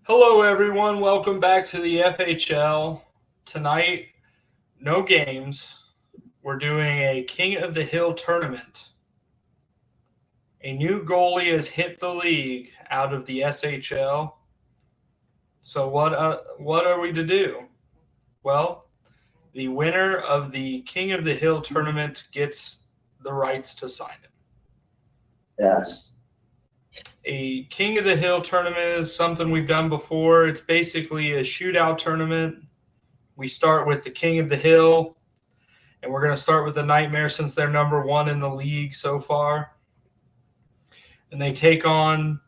Hello, everyone. Welcome back to the FHL. Tonight, no games. We're doing a King of the Hill tournament. A new goalie has hit the league out of the SHL. So what are we to do? Well, the winner of the King of the Hill tournament gets the rights to sign it. Yes. A King of the Hill tournament is something we've done before. It's basically a shootout tournament. We start with the King of the Hill, and we're going to start with the Nightmare since they're number one in the league so far. And they take on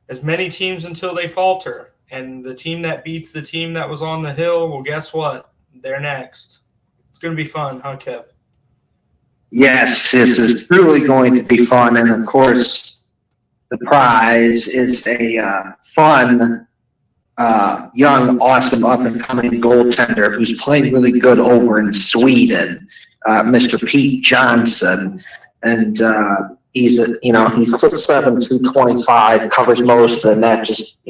as many teams until they falter. And the team that beats the team that was on the hill, well, guess what? They're next. It's going to be fun, huh, Kev? Yes, this is truly going to be fun. And of course, the prize is a fun, young, awesome, up-and-coming goaltender who's playing really good over in Sweden, Mr. Pete Johnson. And he's 6'7", 225, covers most of the net, just,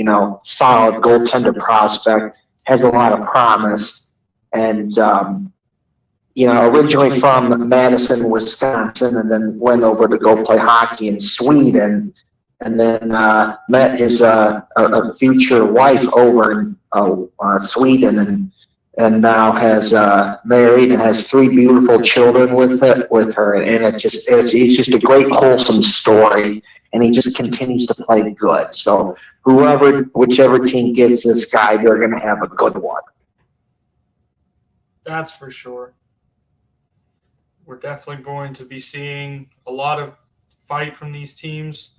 solid goaltender prospect, has a lot of promise. And, originally from Madison, Wisconsin, and then went over to go play hockey in Sweden, and then met his a future wife over in Sweden, and now has married and has 3 beautiful children with her, and it's just a great wholesome story, and he just continues to play good. So whichever team gets this guy, they're going to have a good one. That's for sure. We're definitely going to be seeing a lot of fight from these teams.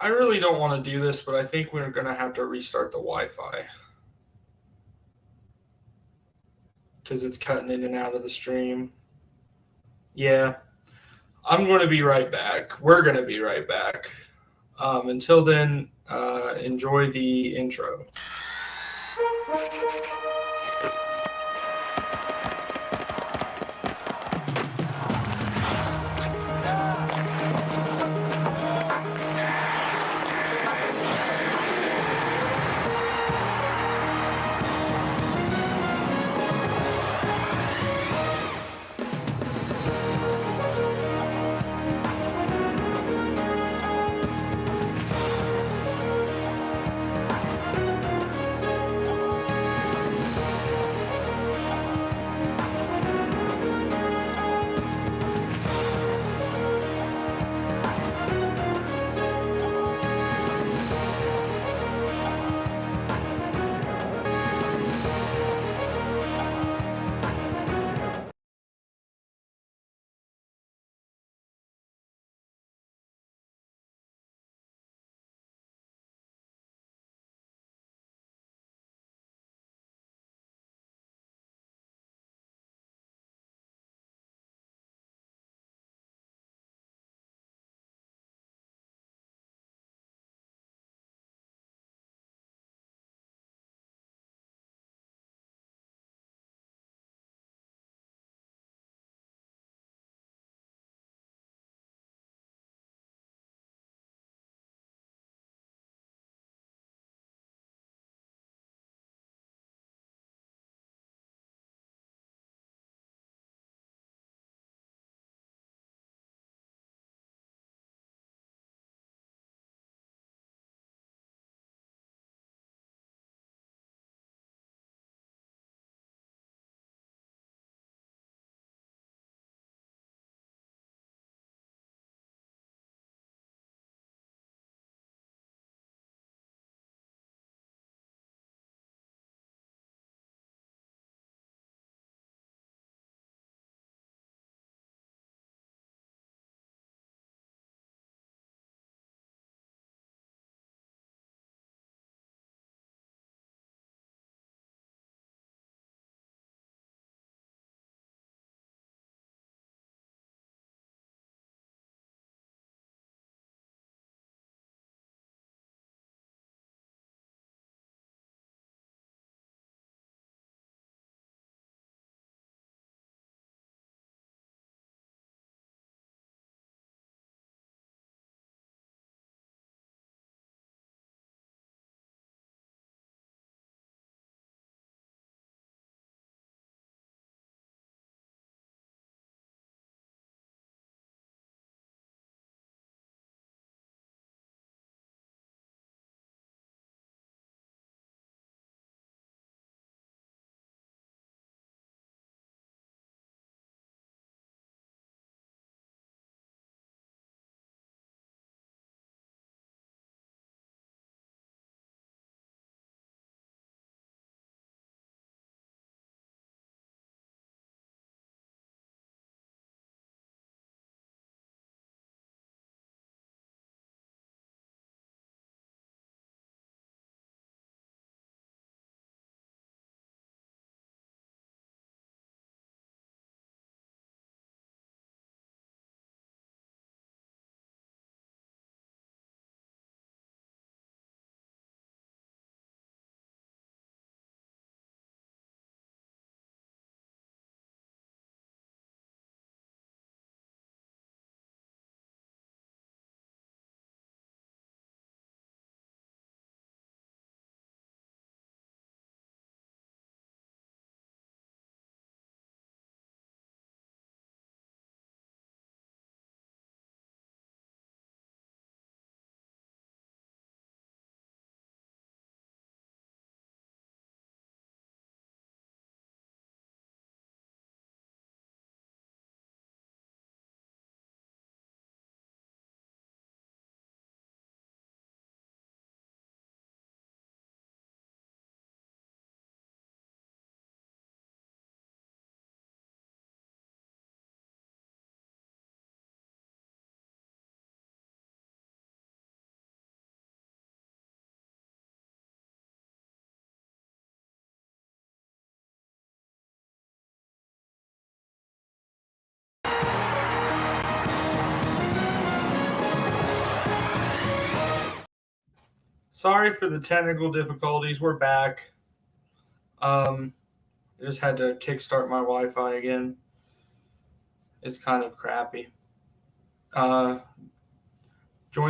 I really don't want to do this, but I think we're going to have to restart the Wi-Fi because it's cutting in and out of the stream. Yeah, I'm going to be right back. We're going to be right back. Until then, enjoy the intro. Sorry for the technical difficulties. We're back. I just had to kickstart my Wi-Fi again. It's kind of crappy. Join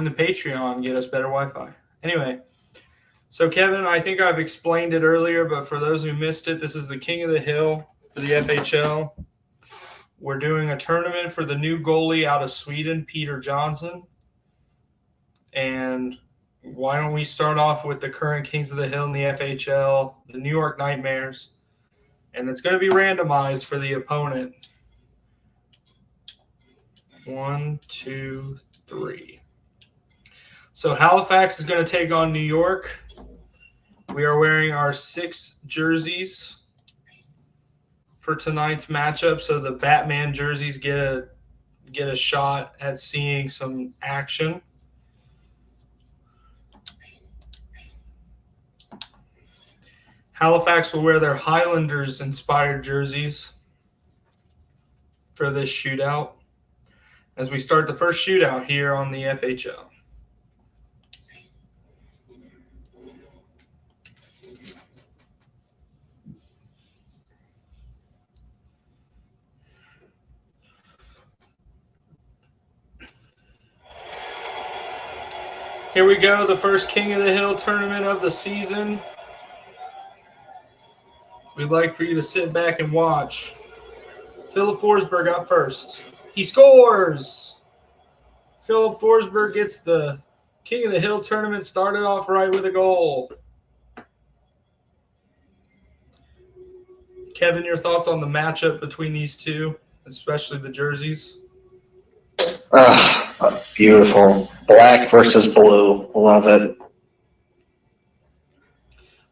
the Patreon, get us better Wi-Fi. Anyway, so Kevin, I think I've explained it earlier, but for those who missed it, this is the King of the Hill for the FHL. We're doing a tournament for the new goalie out of Sweden, Peter Johnson. And why don't we start off with the current Kings of the Hill in the FHL, the New York Nightmares. And it's going to be randomized for the opponent. 1, 2, 3. So Halifax is going to take on New York. We are wearing our 6 jerseys for tonight's matchup. So the Batman jerseys get a shot at seeing some action. Halifax will wear their Highlanders-inspired jerseys for this shootout as we start the first shootout here on the FHL. Here we go, the first King of the Hill tournament of the season. We'd like for you to sit back and watch. Philip Forsberg up first. He scores! Philip Forsberg gets the King of the Hill tournament started off right with a goal. Kevin, your thoughts on the matchup between these two, especially the jerseys? Beautiful. Black versus blue. Love it.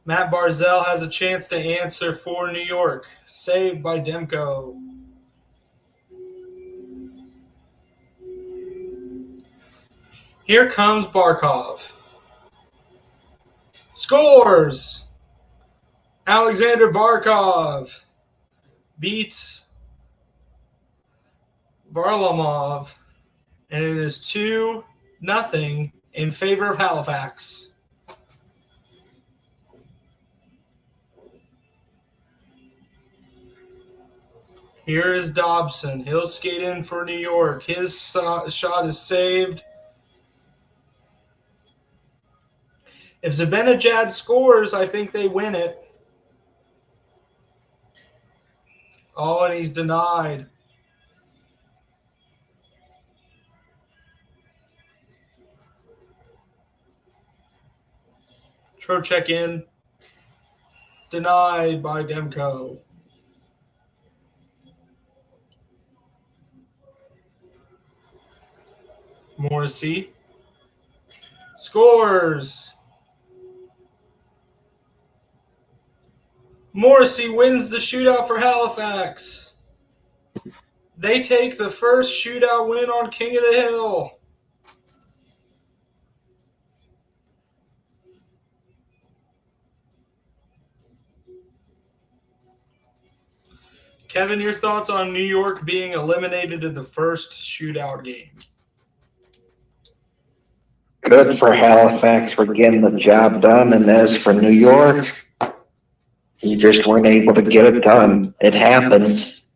Matt Barzell has a chance to answer for New York. Saved by Demko. Here comes Barkov. Scores! Alexander Barkov beats Varlamov, and it is 2-0 in favor of Halifax. Here is Dobson. He'll skate in for New York. His shot is saved. If Zibanejad scores, I think they win it. Oh, and he's denied. Trocheck in. Denied by Demko. Morrissey scores. Morrissey wins the shootout for Halifax. They take the first shootout win on King of the Hill. Kevin, your thoughts on New York being eliminated in the first shootout game? Good for Halifax for getting the job done, and as for New York, you just weren't able to get it done. It happens.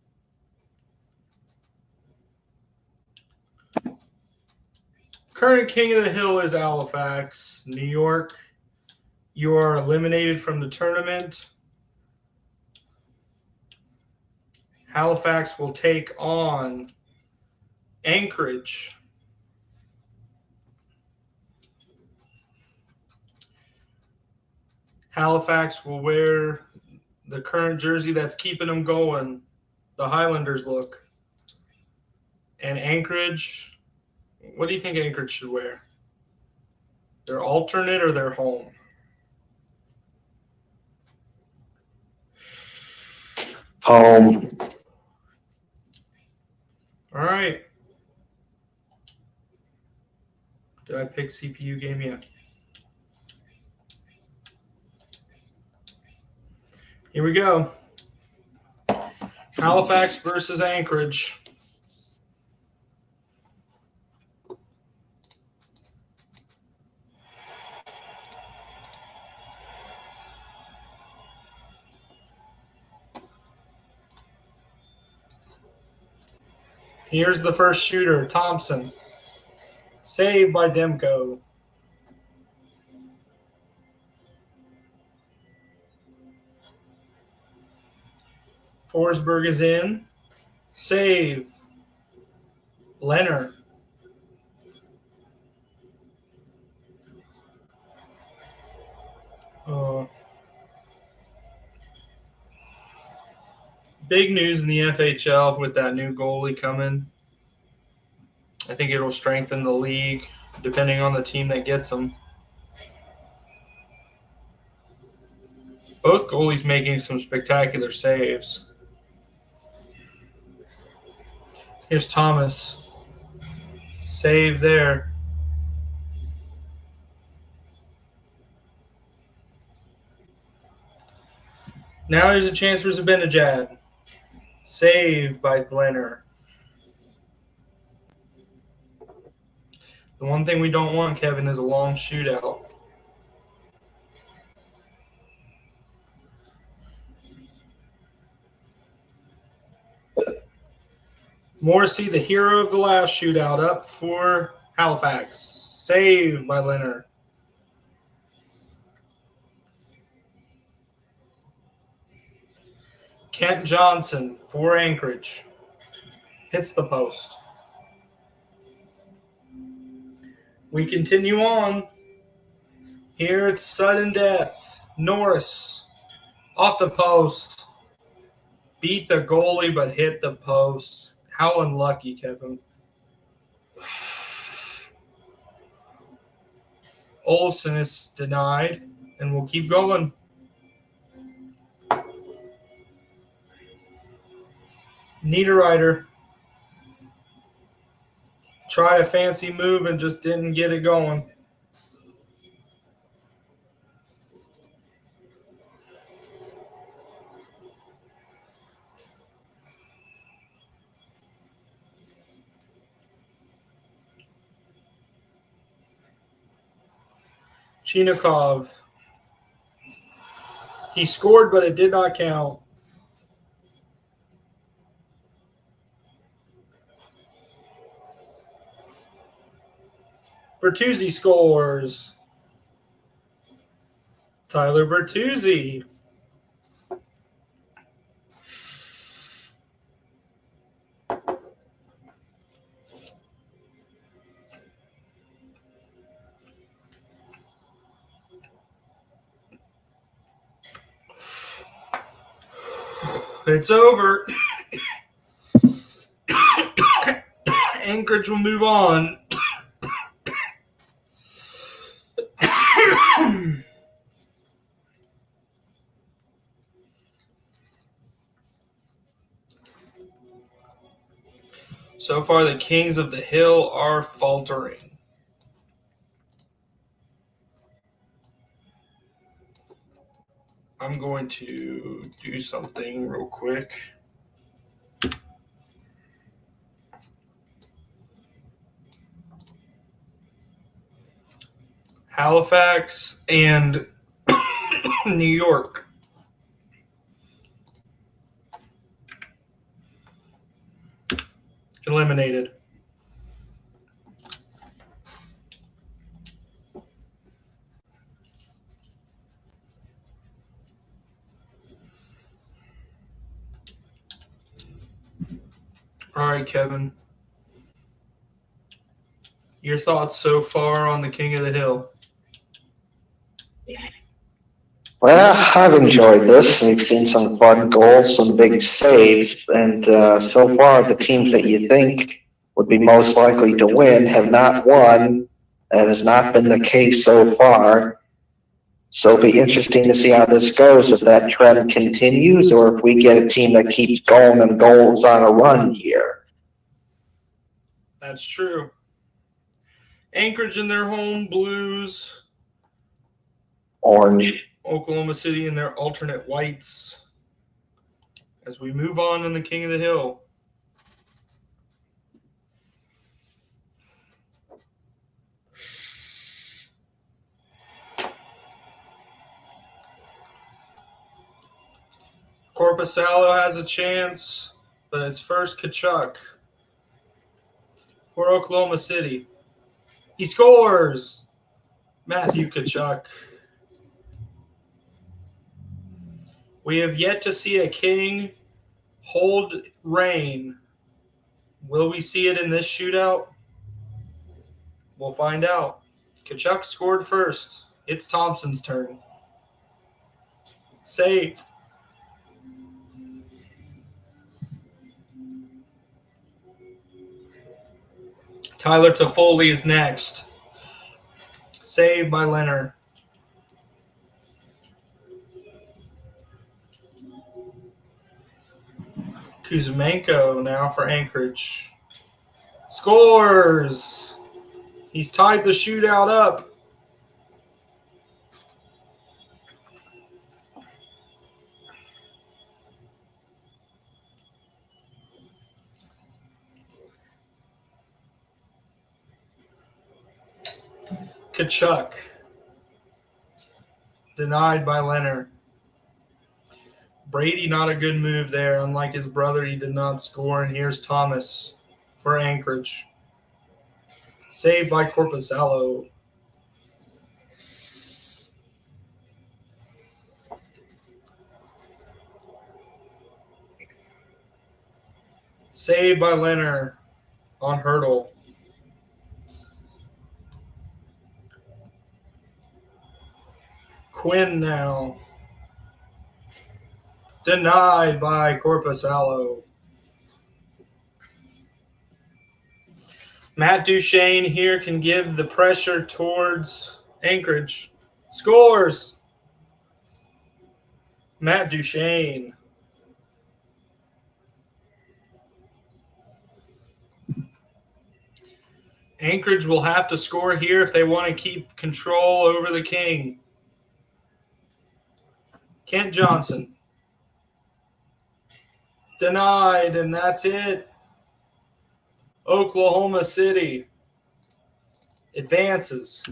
Current King of the Hill is Halifax. New York, you are eliminated from the tournament. Halifax will take on Anchorage. Halifax will wear the current jersey that's keeping them going, the Highlanders look. And Anchorage, what do you think Anchorage should wear? Their alternate or their home? Home. All right. Did I pick CPU game yet? Here we go. Halifax versus Anchorage. Here's the first shooter, Thompson. Saved by Demko. Forsberg is in. Save. Leonard. Big news in the FHL with that new goalie coming. I think it'll strengthen the league depending on the team that gets them. Both goalies making some spectacular saves. Here's Thomas. Save there. Now there's a chance for Zibanejad. Save by Glenner. The one thing we don't want, Kevin, is a long shootout. Morrissey, the hero of the last shootout, up for Halifax. Save by Leonard. Kent Johnson for Anchorage. Hits the post. We continue on. Here it's sudden death. Norris off the post. Beat the goalie but hit the post. How unlucky, Kevin. Olsen is denied, and we'll keep going. Niederreiter tried a fancy move and just didn't get it going. Chinikov. He scored, but it did not count. Bertuzzi scores. Tyler Bertuzzi. It's over. Anchorage will move on. So far, the Kings of the Hill are faltering. I'm going to do something real quick. Halifax and New York. Eliminated. All right, Kevin. Your thoughts so far on the King of the Hill? Well, I've enjoyed this. We've seen some fun goals, some big saves, and so far the teams that you think would be most likely to win have not won. That has not been the case so far. So it'll be interesting to see how this goes, if that trend continues or if we get a team that keeps going and goes on a run here. That's true. Anchorage in their home blues. Orange. Oklahoma City in their alternate whites. As we move on in the King of the Hill. Corpusalo has a chance, but it's first Kachuk. for Oklahoma City. He scores! Matthew Tkachuk. We have yet to see a king hold reign. Will we see it in this shootout? We'll find out. Tkachuk scored first. It's Thompson's turn. Save. Tyler Toffoli is next. Save by Leonard. Kuzmenko now for Anchorage. Scores! He's tied the shootout up. Tkachuk. Denied by Leonard. Brady, not a good move there. Unlike his brother, he did not score. And here's Thomas for Anchorage. Saved by Korpisalo. Saved by Leonard on Hurdle. Quinn now. Denied by Korpisalo. Matt Duchene here can give the pressure towards Anchorage. Scores! Matt Duchene. Anchorage will have to score here if they want to keep control over the King. Kent Johnson. Denied, and that's it. Oklahoma City advances.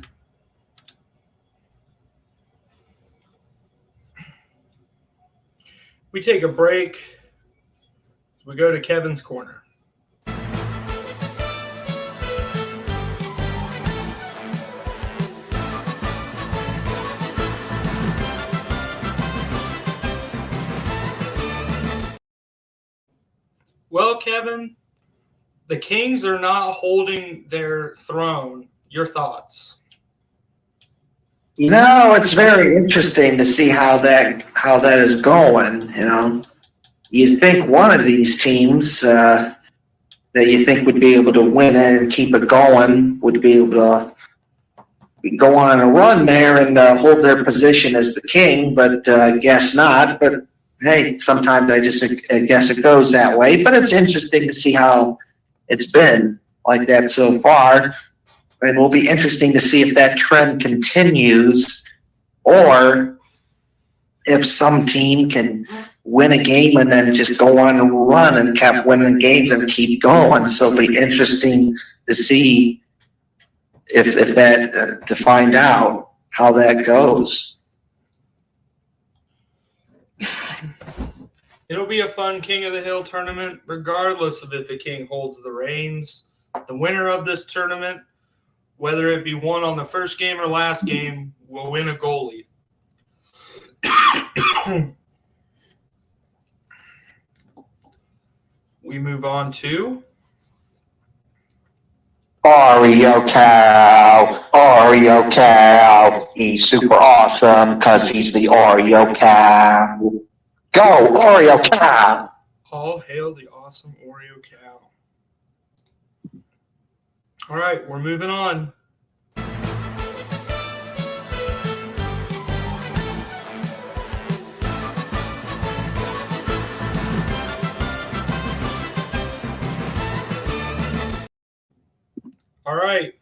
We take a break. We go to Kevin's Corner. Well, Kevin, the Kings are not holding their throne. Your thoughts? It's very interesting to see how that is going. You'd think one of these teams that you think would be able to win it and keep it going would be able to go on a run there and hold their position as the king, but I guess not. But hey, sometimes I guess it goes that way. But it's interesting to see how it's been like that so far. And it will be interesting to see if that trend continues or if some team can win a game and then just go on a run and kept winning games and keep going. So it'll be interesting to see if that to find out how that goes. It'll be a fun King of the Hill tournament, regardless of if the King holds the reins. The winner of this tournament, whether it be won on the first game or last game, will win a goalie. We move on to Oreo Cow. He's super awesome because he's the Oreo Cow. Go, Oreo Cow. All hail the awesome Oreo Cow. All right, we're moving on. All right.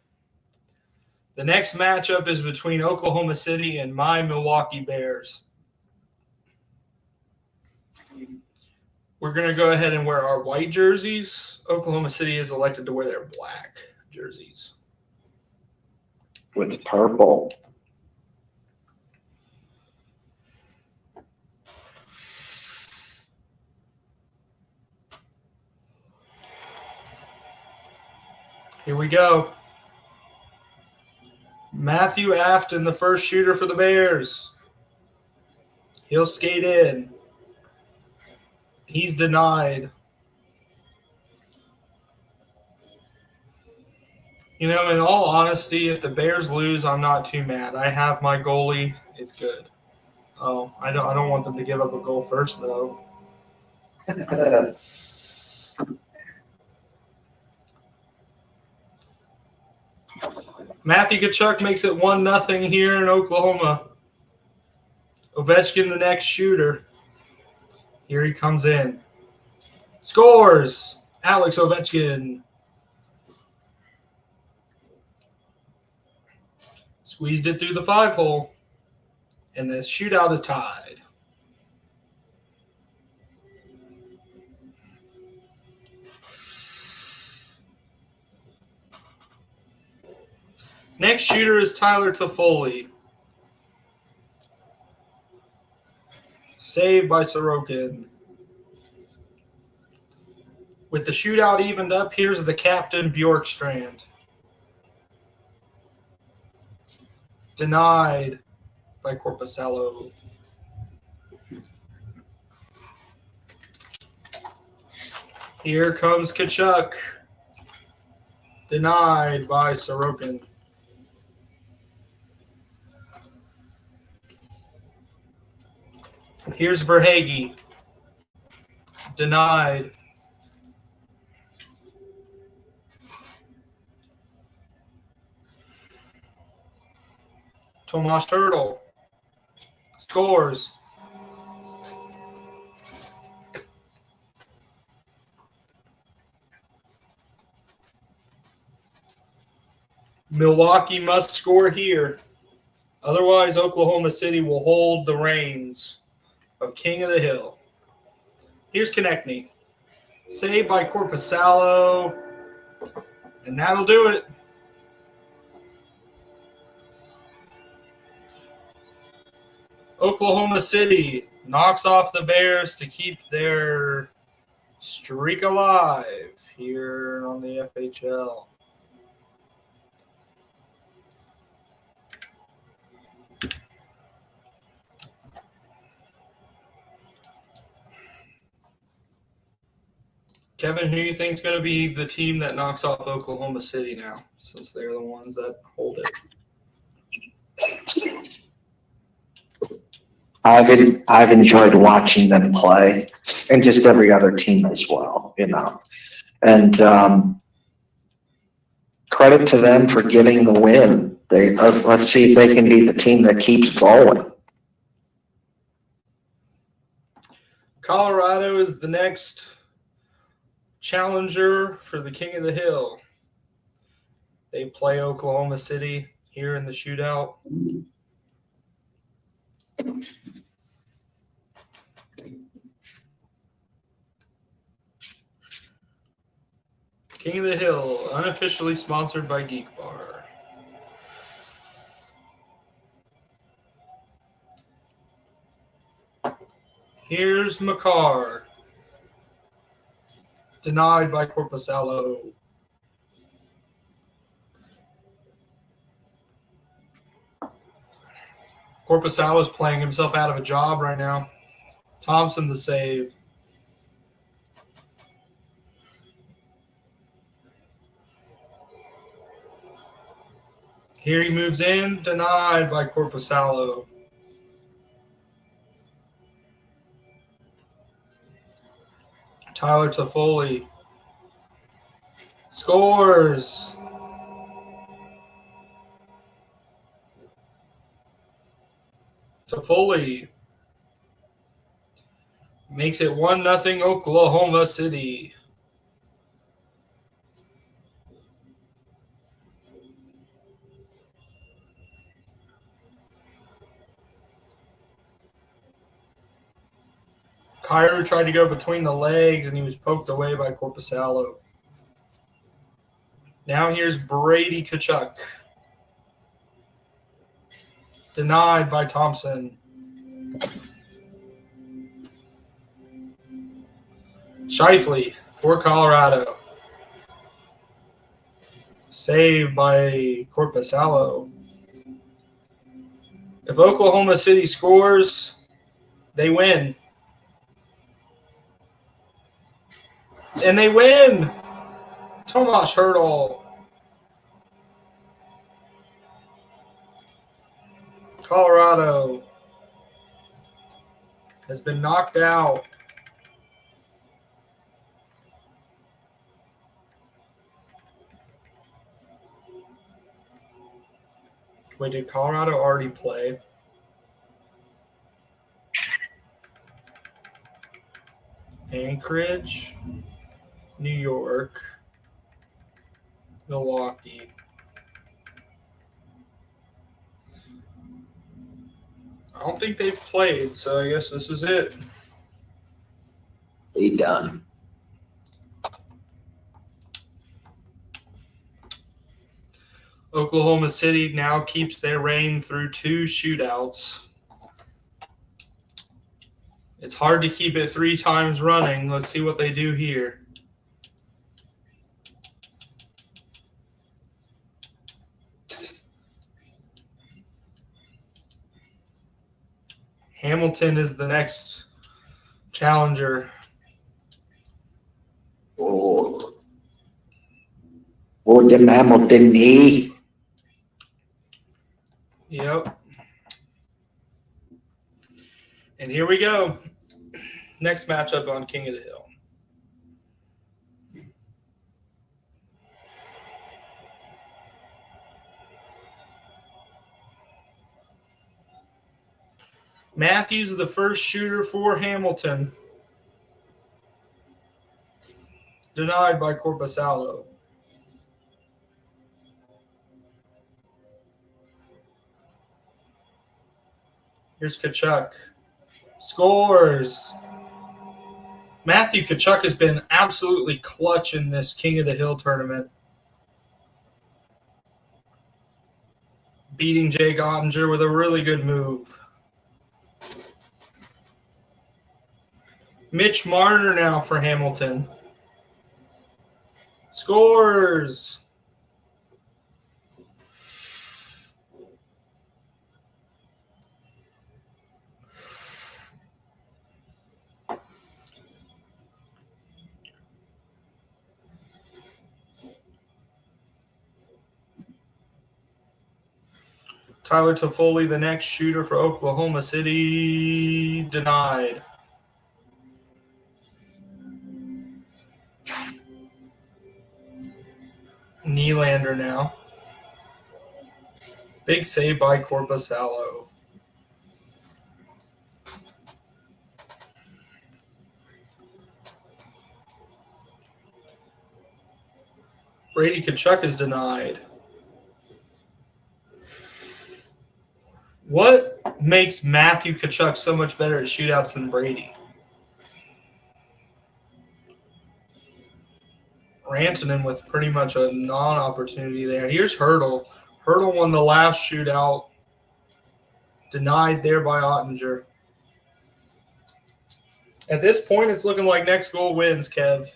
The next matchup is between Oklahoma City and my Milwaukee Bears. We're going to go ahead and wear our white jerseys. Oklahoma City is elected to wear their black jerseys. With purple. Here we go. Matthew Afton, the first shooter for the Bears. He'll skate in. He's denied. You know, in all honesty, if the Bears lose, I'm not too mad. I have my goalie. It's good. Oh, I don't want them to give up a goal first, though. Matthew Tkachuk makes it 1-0 here in Oklahoma. Ovechkin, the next shooter. Here he comes in. Scores! Alex Ovechkin. Squeezed it through the 5-hole. And the shootout is tied. Next shooter is Tyler Toffoli. Saved by Sorokin. With the shootout evened up, here's the captain, Bjorkcenter. Denied by Korpisalo. Here comes Tkachuk. Denied by Sorokin. Here's Verhaeghe. Denied. Tomas Turtle. Scores. Milwaukee must score here. Otherwise, Oklahoma City will hold the reins of King of the Hill. Here's Konechny. Saved by Korpisalo. And that'll do it. Oklahoma City knocks off the Bears to keep their streak alive here on the FHL. Kevin, who do you think is going to be the team that knocks off Oklahoma City now, since they're the ones that hold it? I've enjoyed watching them play, and just every other team as well, you know. And credit to them for getting the win. Let's see if they can be the team that keeps going. Colorado is the next challenger for the King of the Hill. They play Oklahoma City here in the shootout. King of the Hill, unofficially sponsored by Geek Bar. Here's McCarr. Denied by Korpisalo. Korpisalo's playing himself out of a job right now. Thompson the save. Here he moves in, denied by Korpisalo. Tyler Toffoli scores. Toffoli makes it 1-0 Oklahoma City. Kyrou tried to go between the legs, and he was poked away by Korpisalo. Now here's Brady Tkachuk. Denied by Thompson. Scheifele for Colorado. Save by Corpusalo. If Oklahoma City scores, they win. And they win! Tomas Hertl. Colorado has been knocked out. Wait, did Colorado already play? Anchorage, New York, Milwaukee. I don't think they've played, so I guess this is it. They done. Oklahoma City now keeps their reign through 2 shootouts. It's hard to keep it 3 times running. Let's see what they do here. Hamilton is the next challenger. Oh, them Hamilton, eh? Yep. And here we go. Next matchup on King of the Hill. Matthews is the first shooter for Hamilton. Denied by Corpusalo. Here's Kachuk. Scores. Matthew Kachuk has been absolutely clutch in this King of the Hill tournament. Beating Jake Ottinger with a really good move. Mitch Marner now for Hamilton. Scores. Tyler Toffoli, the next shooter for Oklahoma City, denied. Nylander now. Big save by Corpusalo. Brady Kachuk is denied. What makes Matthew Kachuk so much better at shootouts than Brady? Rantanen with pretty much a non-opportunity there. Here's Hertl. Hertl won the last shootout. Denied there by Ottinger. At this point, it's looking like next goal wins, Kev.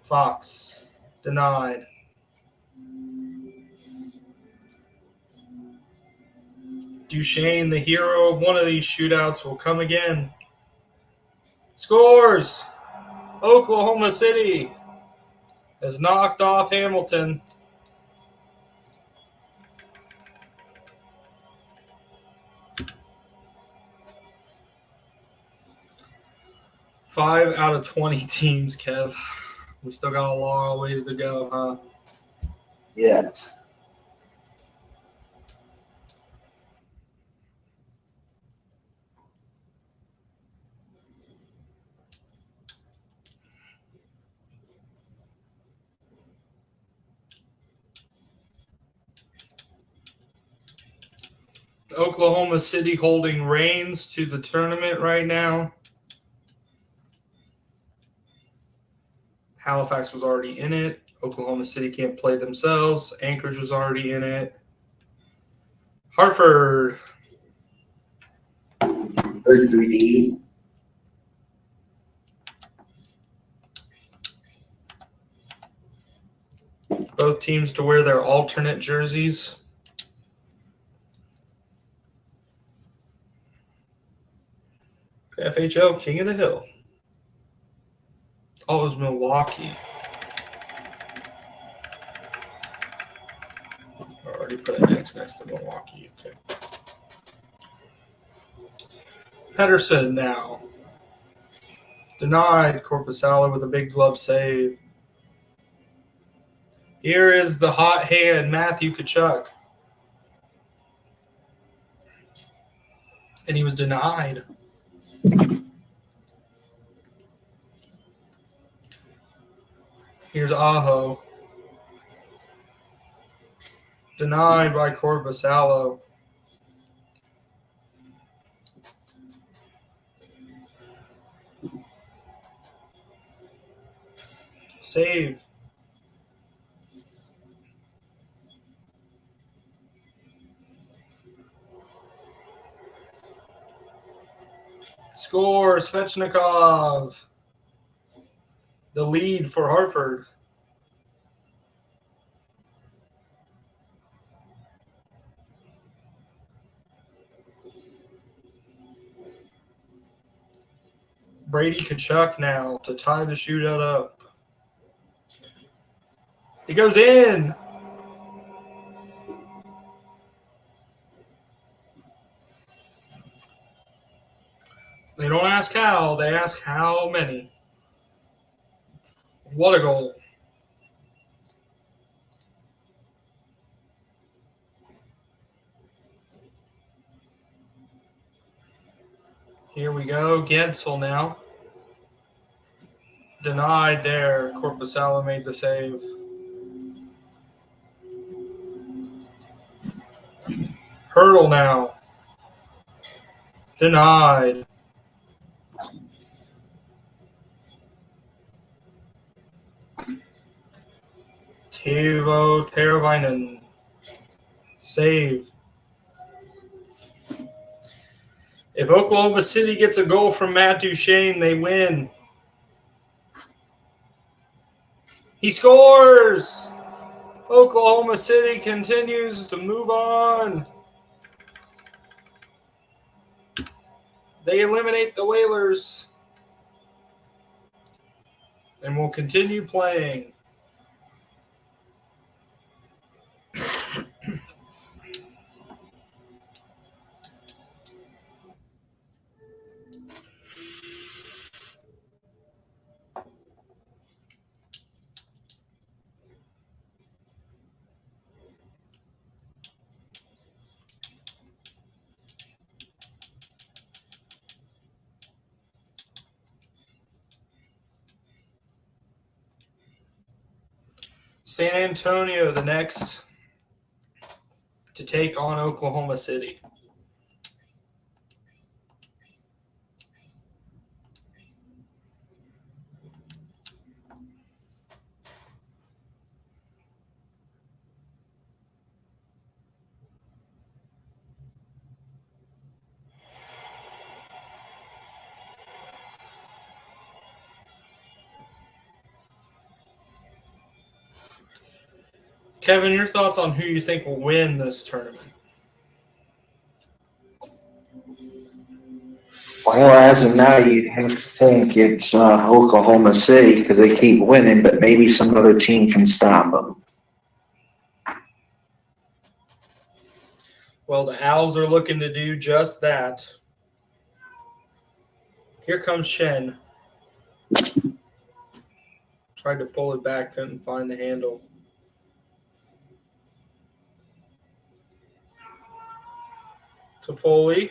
Fox. Denied. Duchesne, the hero of one of these shootouts, will come again. Scores! Oklahoma City has knocked off Hamilton. Five out of 20 teams, Kev. We still got a long ways to go, huh? Yes. Oklahoma City holding reigns to the tournament right now. Halifax was already in it. Oklahoma City can't play themselves. Anchorage was already in it. Hartford. 3D. Both teams to wear their alternate jerseys. FHL King of the Hill. Oh, it was Milwaukee. I already put an X next to Milwaukee. Okay. Pedersen now. Denied. Corpusala with a big glove save. Here is the hot hand, Matthew Tkachuk. And he was denied. Here's Aho. Denied by Corpusalo. Save. Score, Svechnikov. The lead for Hartford. Brady Tkachuk now to tie the shootout up. It goes in. They don't ask how, they ask how many. What a goal. Here we go. Gensel now. Denied there. Corpusalo made the save. Hurdle now. Denied. Teuvo Teravainen. Save. If Oklahoma City gets a goal from Matt Duchene, they win. He scores! Oklahoma City continues to move on. They eliminate the Whalers and will continue playing. San Antonio, the next to take on Oklahoma City. Kevin, your thoughts on who you think will win this tournament? Well, as of now, you'd have to think it's Oklahoma City because they keep winning, but maybe some other team can stop them. Well, the Owls are looking to do just that. Here comes Shen. Tried to pull it back, couldn't find the handle. Toffoli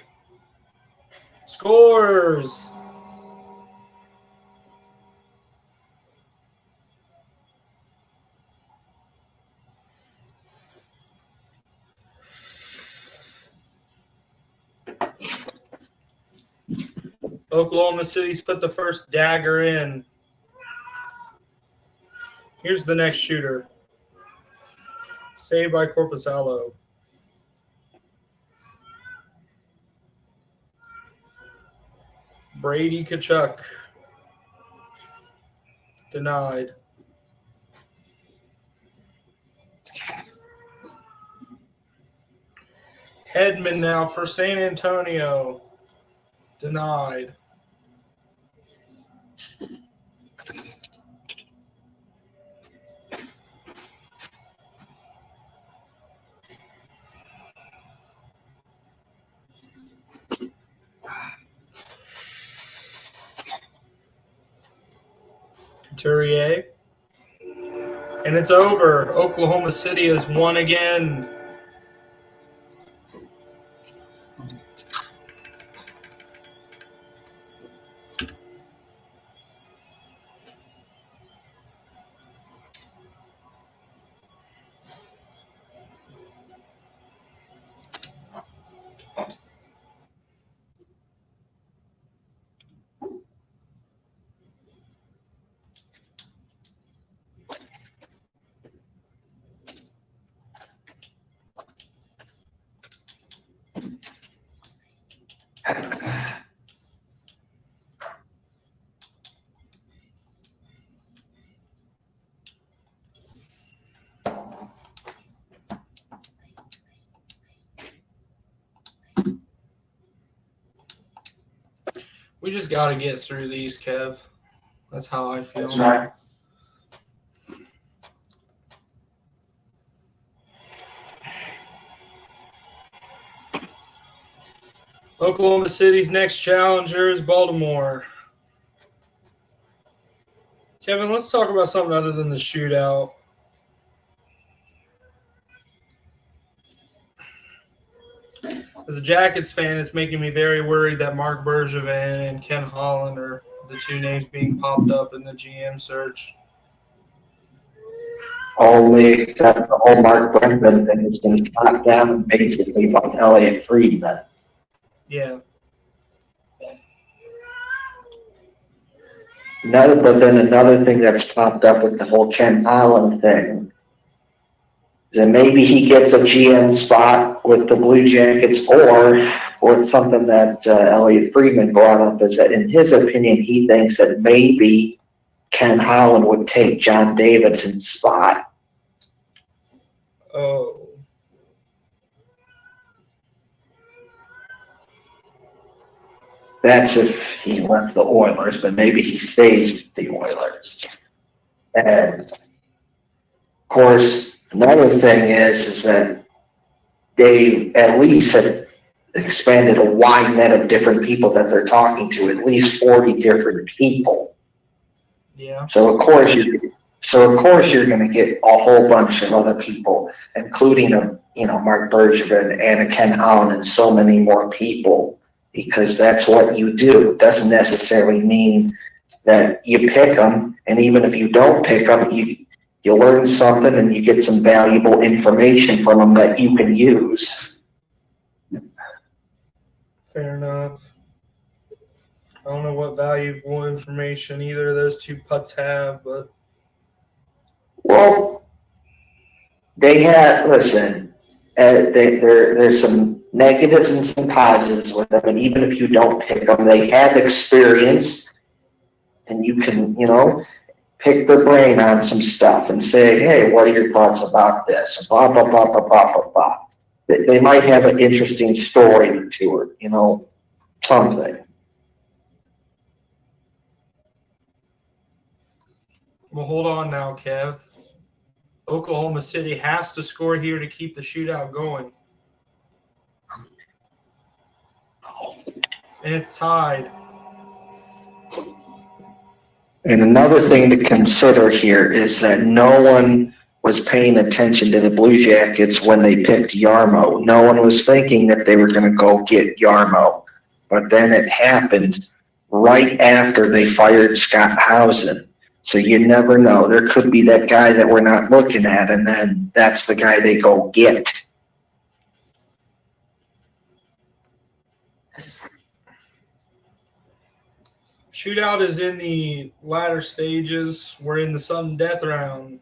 scores. Oklahoma City's put the first dagger in. Here's the next shooter. Saved by Corpusalo. Brady Tkachuk. Denied. Hedman now for San Antonio. Denied. Couturier. And it's over. Oklahoma City has won again. We just got to get through these, Kev. That's how I feel. That's right. Oklahoma City's next challenger is Baltimore. Kevin, let's talk about something other than the shootout. As a Jackets fan, it's making me very worried that Mark Bergevin and Ken Holland are the two names being popped up in the GM search. Only except the whole Mark Bregman thing has been shot down basically by Elliot Friedman. Yeah. But then another thing that's popped up with the whole Ken Holland thing, then maybe he gets a GM spot with the Blue Jackets, or something that Elliot Friedman brought up is that in his opinion, he thinks that maybe Ken Holland would take John Davidson's spot. Oh. That's if he left the Oilers, but maybe he stays with the Oilers. And of course, another thing is that they at least have expanded a wide net of different people that they're talking to, at least 40 different people. Yeah. So of course you're going to get a whole bunch of other people, including Mark Bergevin and a Ken Holland and so many more people, because that's what you do. It doesn't necessarily mean that you pick them, and even if you don't pick them, you learn something and you get some valuable information from them that you can use. Fair enough. I don't know what valuable information either of those two putts have, but Well, there's some negatives and some positives with them, and even if you don't pick them, they have experience, and you can, pick their brain on some stuff and say, hey, what are your thoughts about this? Blah, blah, blah, blah, blah, blah, blah. They might have an interesting story to it, something. well, hold on now, Kev. Oklahoma City has to score here to keep the shootout going. And it's tied. And another thing to consider here is that no one was paying attention to the Blue Jackets when they picked Yarmo. No one was thinking that they were going to go get Yarmo. But then it happened right after they fired Scott Housen. So you never know. There could be that guy that we're not looking at, and then that's the guy they go get. Shootout is in the latter stages. We're in the sudden death round.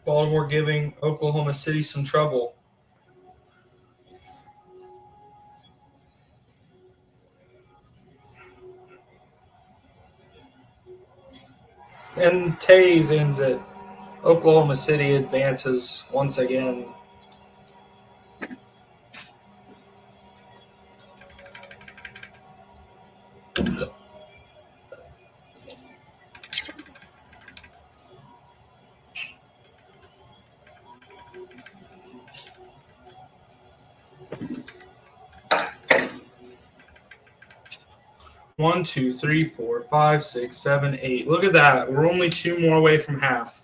Baltimore giving Oklahoma City some trouble. And Tays ends it. Oklahoma City advances once again. One, two, three, four, five, six, seven, eight. Look at that. We're only 2 more away from half.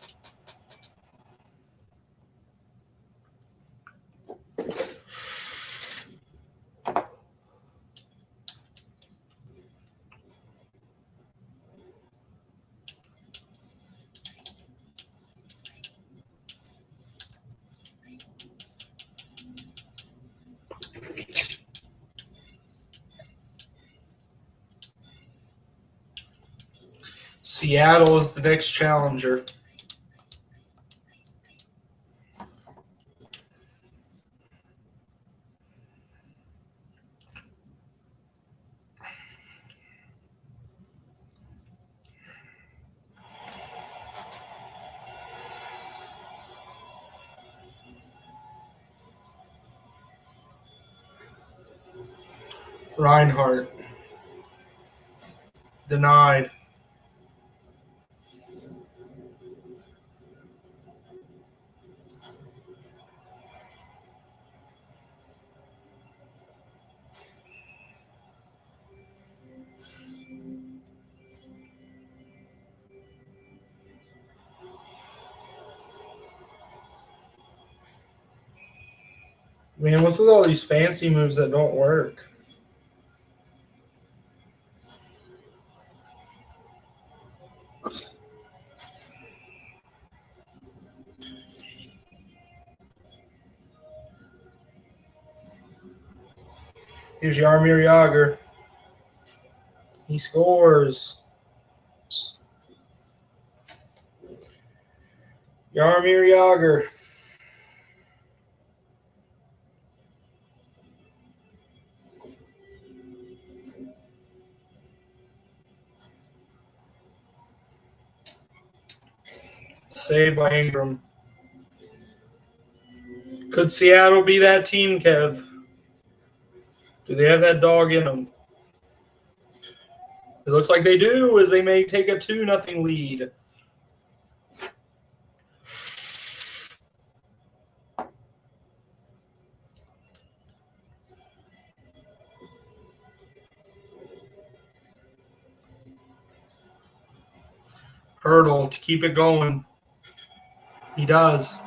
Seattle is the next challenger. Reinhardt. Denied. Man, what's with all these fancy moves that don't work? Here's Jaromir Jagr. He scores. Jaromir Jagr. Saved by Ingram. Could Seattle be that team, Kev? Do they have that dog in them? It looks like they do, as they may take a 2-0 lead. Hurdle to keep it going. He does.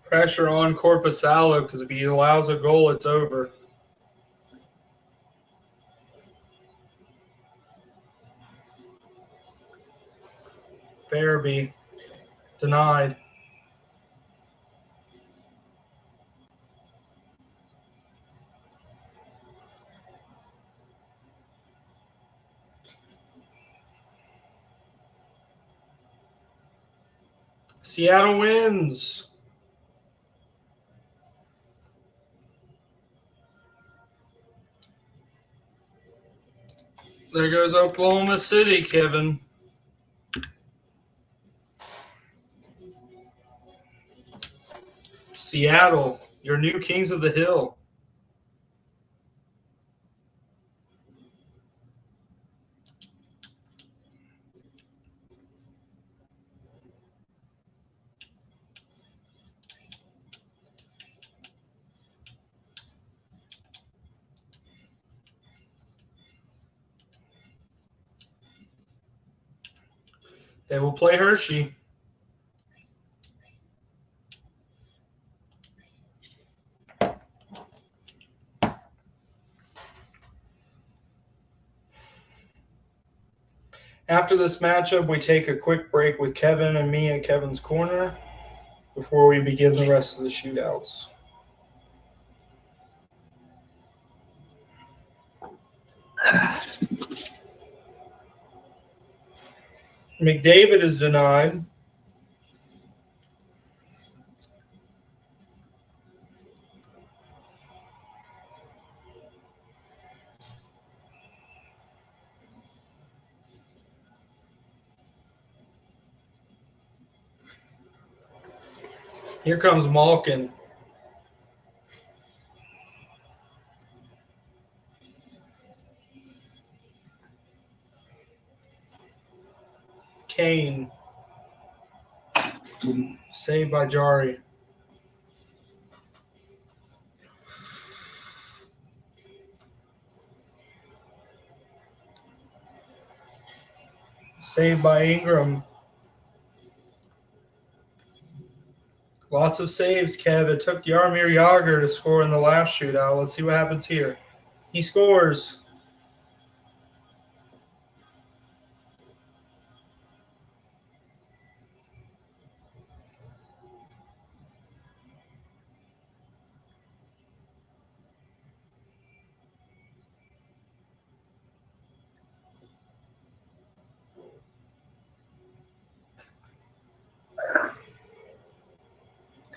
Pressure on Korpisalo, because if he allows a goal, it's over. Farabee. Denied. Seattle wins. There goes Oklahoma City, Kevin. Seattle, your new Kings of the Hill. They will play Hershey. After this matchup, we take a quick break with Kevin and me at Kevin's Corner before we begin the rest of the shootouts. McDavid is denied. Here comes Malkin. Kane. Saved by Jari. Saved by Ingram. Lots of saves, Kev. It took Jaromir Jagr to score in the last shootout. Let's see what happens here. He scores.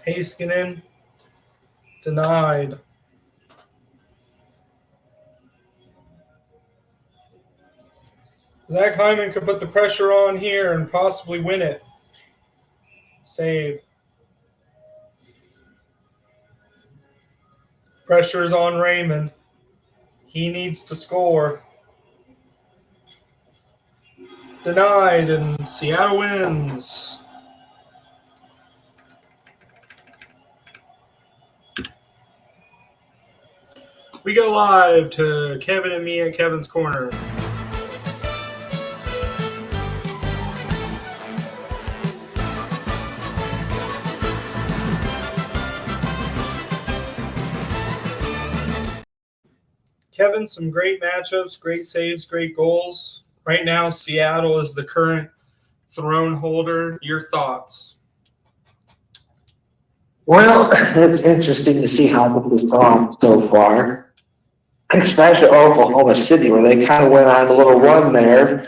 Heiskanen denied. Zach Hyman could put the pressure on here and possibly win it. Save. Pressure's on Raymond. He needs to score. Denied, and Seattle wins. We go live to Kevin and me at Kevin's Corner. Kevin, some great matchups, great saves, great goals. Right now, Seattle is the current throne holder. Your thoughts? Well, it's interesting to see how this has gone so far, especially Oklahoma City, where they kind of went on a little run there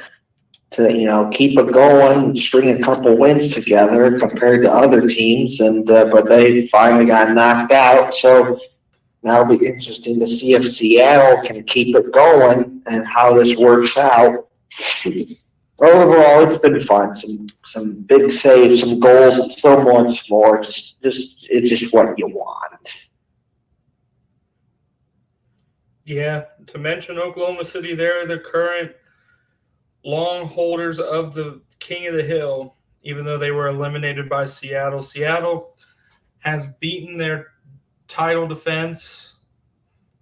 to, keep it going, string a couple wins together compared to other teams, and but they finally got knocked out. So now it'll be interesting to see if Seattle can keep it going and how this works out. Overall, it's been fun. Some big saves, some goals, and so much more. It's just what you want. Yeah, to mention Oklahoma City, they're the current long holders of the King of the Hill, even though they were eliminated by Seattle. Seattle has beaten their title defense,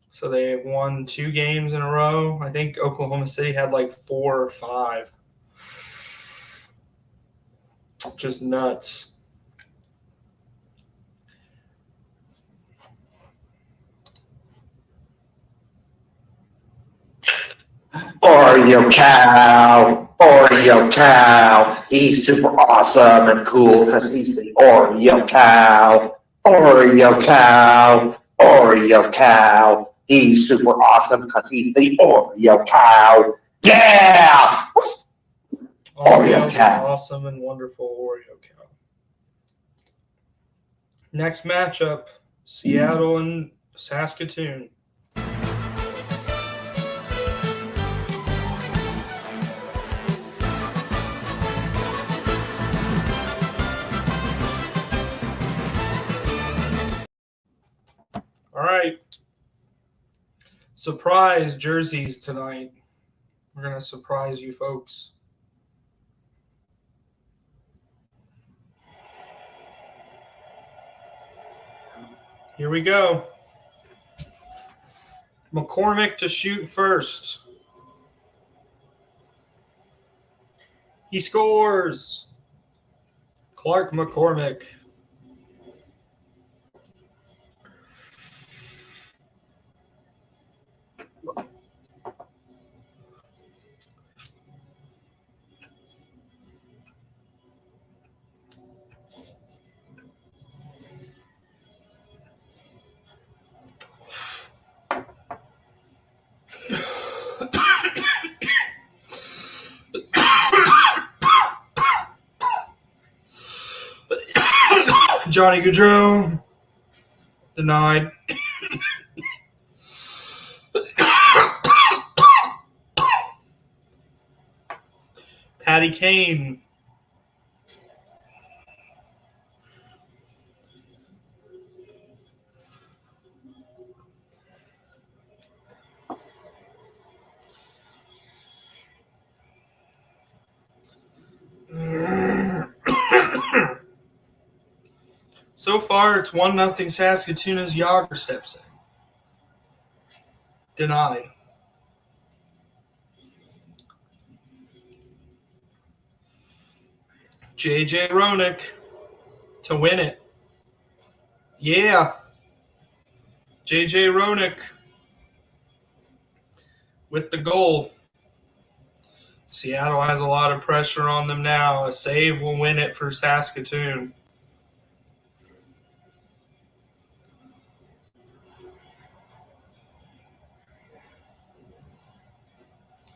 so they have won 2 games in a row. I think Oklahoma City had like 4 or 5. Just nuts. Oreo cow. He's super awesome and cool because he's the Oreo cow. Oreo cow. He's super awesome because he's the Oreo cow. Yeah! Oreo cow. Awesome and wonderful Oreo cow. Next matchup, Seattle and Saskatoon. All right. Surprise jerseys tonight. We're going to surprise you folks. Here we go. McCormick to shoot first. He scores. Clark McCormick. Johnny Gaudreau. Denied. Patty Kane. So far, it's 1-0 Saskatoon as Yager steps in. Denied. JJ Roenick to win it. Yeah. JJ Roenick with the goal. Seattle has a lot of pressure on them now. A save will win it for Saskatoon.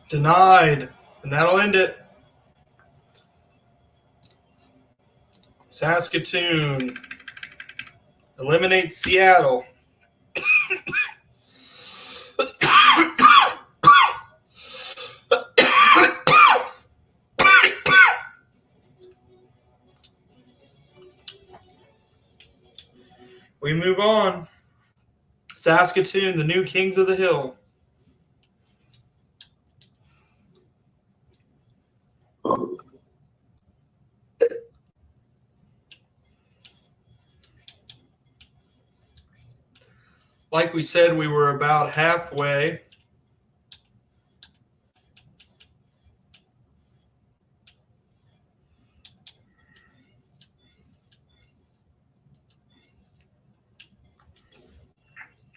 Denied. And that'll end it. Saskatoon eliminates Seattle. We move on. Saskatoon, the new Kings of the Hill. Like we said, we were about halfway.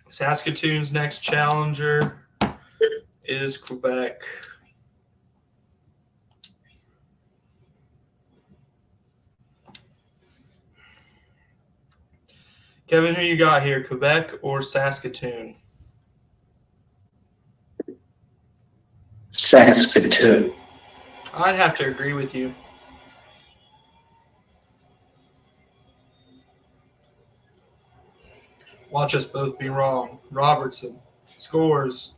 Saskatoon's next challenger is Quebec. Kevin, who you got here, Quebec or Saskatoon? Saskatoon. I'd have to agree with you. Watch us both be wrong. Robertson scores.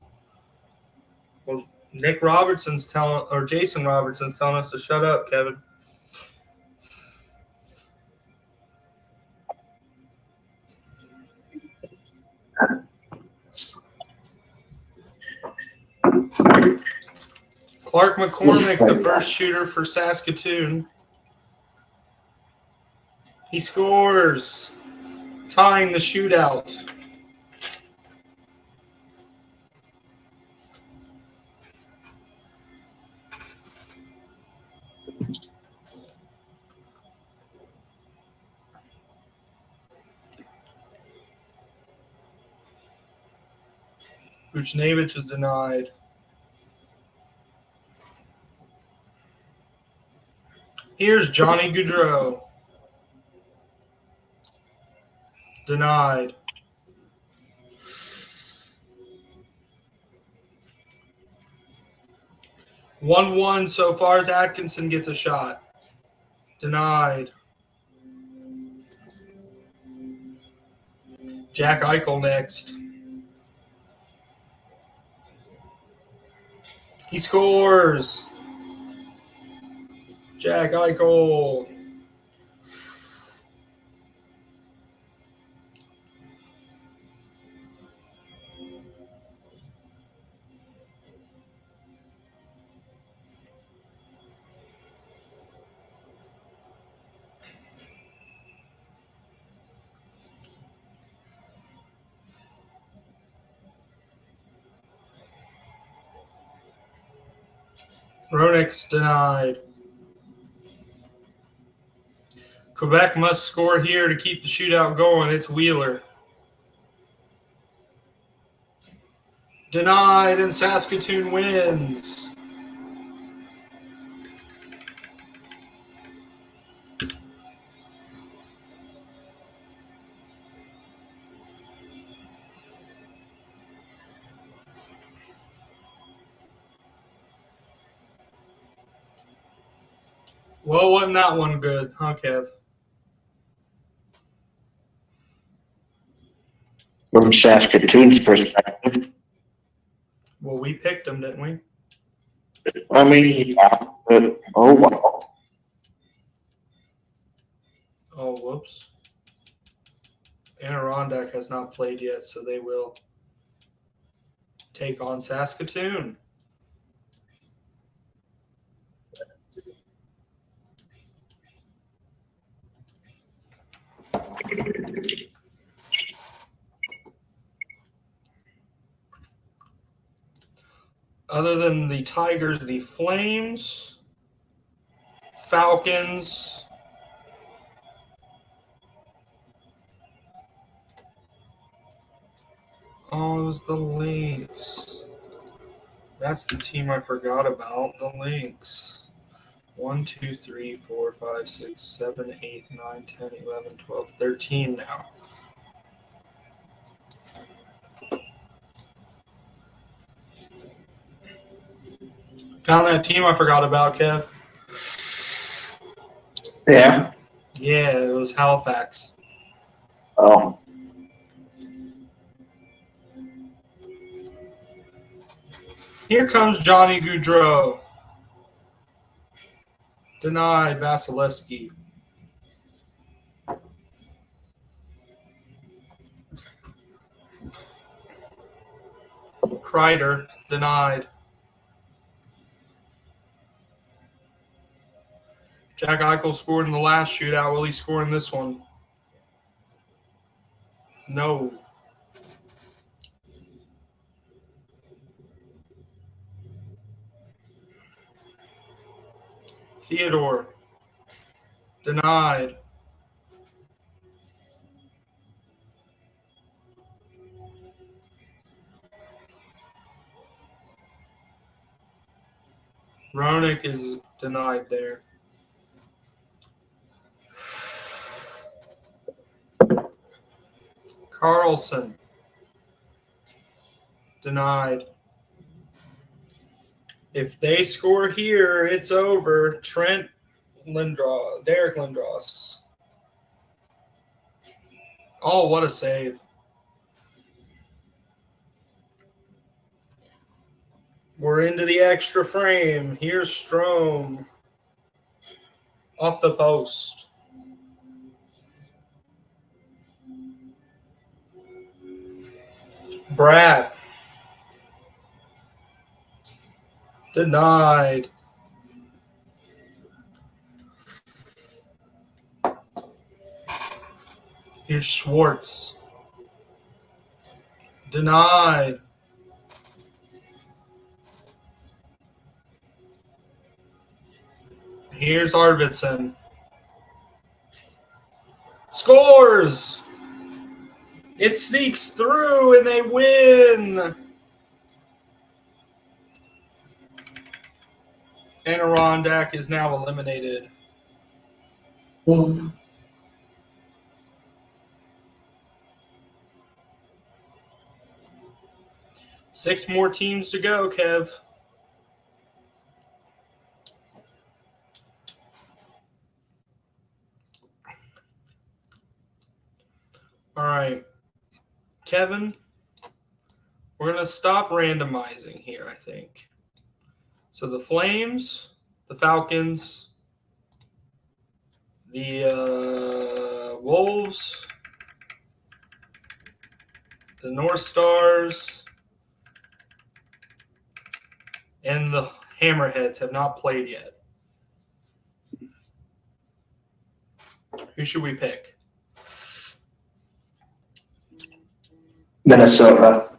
Well, Jason Robertson's telling us to shut up, Kevin. Clark McCormick, the first shooter for Saskatoon. He scores, tying the shootout. Buchnevich is denied. Here's Johnny Gaudreau. Denied. One so far as Atkinson gets a shot. Denied. Jack Eichel next. He scores. Jack Eichel. Roenick's denied. Quebec must score here to keep the shootout going. It's Wheeler. Denied, and Saskatoon wins. Well, wasn't that one good, huh, Kev? From Saskatoon's perspective, Well, we picked them, didn't we? I mean, yeah, but, oh well. Oh, whoops. Adirondack has not played yet, so they will take on Saskatoon. Other than the Tigers, the Flames, Falcons, oh, it was the Lynx. That's the team I forgot about, the Lynx. 1, 2, 3, 4, 5, 6, 7, 8, 9, 10, 11, 12, 13 now. Found that team I forgot about, Kev. Yeah. Yeah, it was Halifax. Oh. Here comes Johnny Gaudreau. Denied Vasilevsky. Kreider. Denied. Jack Eichel scored in the last shootout. Will he score in this one? No. Theodore. Denied. Roenick is denied there. Carlson. Denied. If they score here, it's over. Derek Lindros. Oh, what a save. We're into the extra frame. Here's Strome. Off the post. Bratt. Denied. Here's Schwartz. Denied. Here's Arvidsson. Scores! It sneaks through and they win. Adirondack is now eliminated. Mm. 6 more teams to go, Kev. All right. Kevin, we're going to stop randomizing here, I think. So the Flames, the Falcons, the Wolves, the North Stars, and the Hammerheads have not played yet. Who should we pick? Minnesota.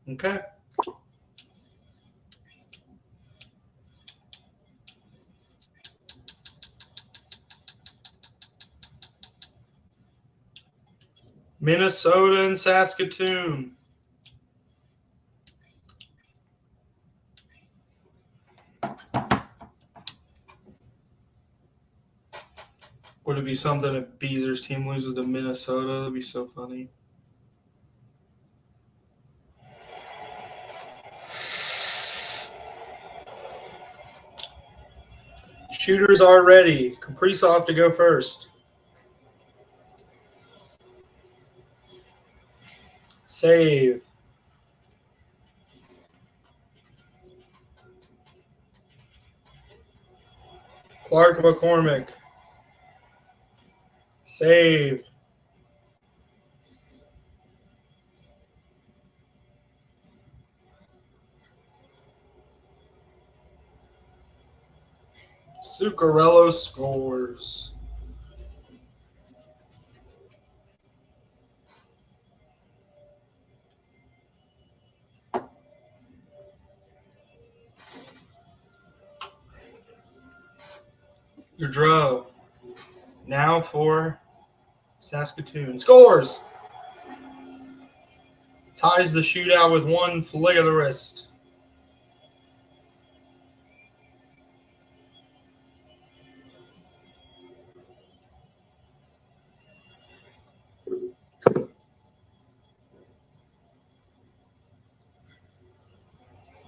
Okay. Minnesota and Saskatoon. Would it be something if Beezer's team loses to Minnesota? That'd be so funny. Shooters are ready. Kaprizov to go first. Save. Clark McCormick. Save. Zuccarello scores. Your draw. Now for Saskatoon. Scores! Ties the shootout with one flick of the wrist.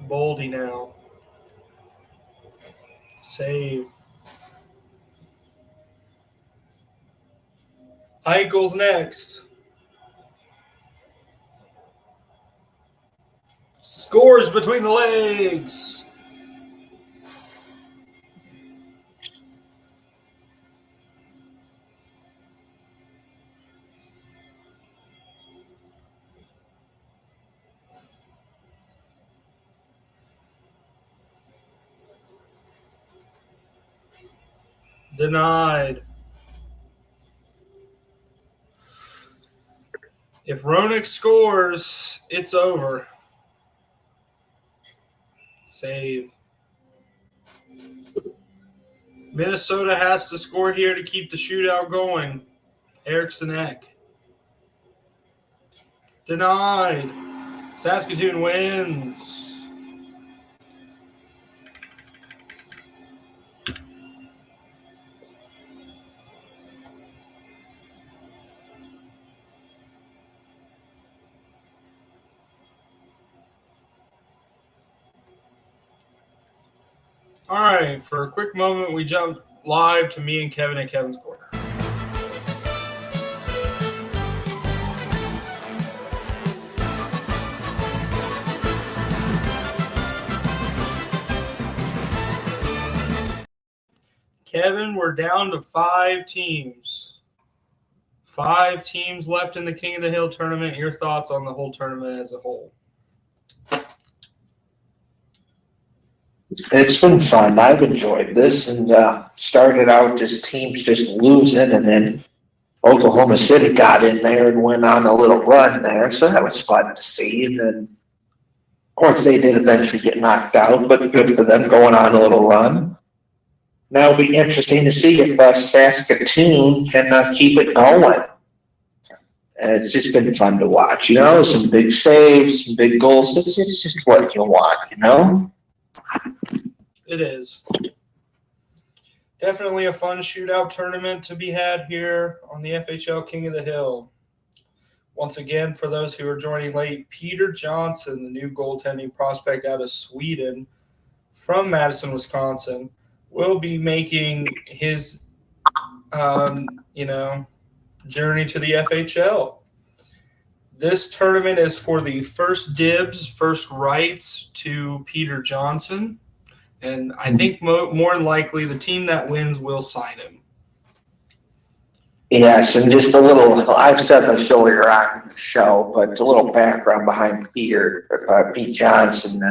Boldy now. Save. Eichel's next. Scores between the legs. Denied. If Roenick scores, it's over. Save. Minnesota has to score here to keep the shootout going. Eriksson Ek. Denied. Saskatoon wins. All right, for a quick moment, we jump live to me and Kevin at Kevin's Corner. Kevin, we're down to 5 teams. 5 teams left in the King of the Hill tournament. Your thoughts on the whole tournament as a whole? It's been fun. I've enjoyed this, and started out just teams just losing, and then Oklahoma City got in there and went on a little run there, so that was fun to see. And then, of course, they did eventually get knocked out, but good for them going on a little run. Now it'll be interesting to see if Saskatoon can keep it going. It's just been fun to watch, some big saves, some big goals. It's just what you want, It is. Definitely a fun shootout tournament to be had here on the FHL King of the Hill. Once again, for those who are joining late, Peter Johnson, the new goaltending prospect out of Sweden from Madison, Wisconsin, will be making his, journey to the FHL. This tournament is for the first dibs, first rights to Peter Johnson. And I think more than likely the team that wins will sign him. Yes, and just a little, I've said this earlier on the show, but a little background behind Pete Johnson.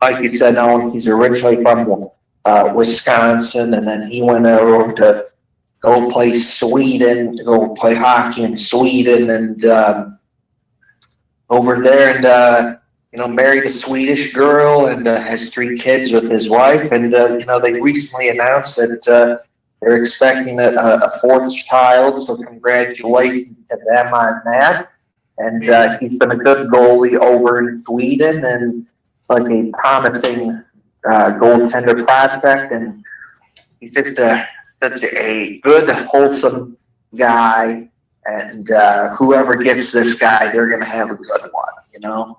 Like you said, he's originally from Wisconsin, and then he went over to go play Sweden, to go play hockey in Sweden, and over there, and married a Swedish girl, and has 3 kids with his wife. And they recently announced that they're expecting a 4th child, so congratulations to them on that. And he's been a good goalie over in Sweden, and like a promising goaltender prospect, and he's just such a good, wholesome guy. And whoever gets this guy, they're going to have a good one,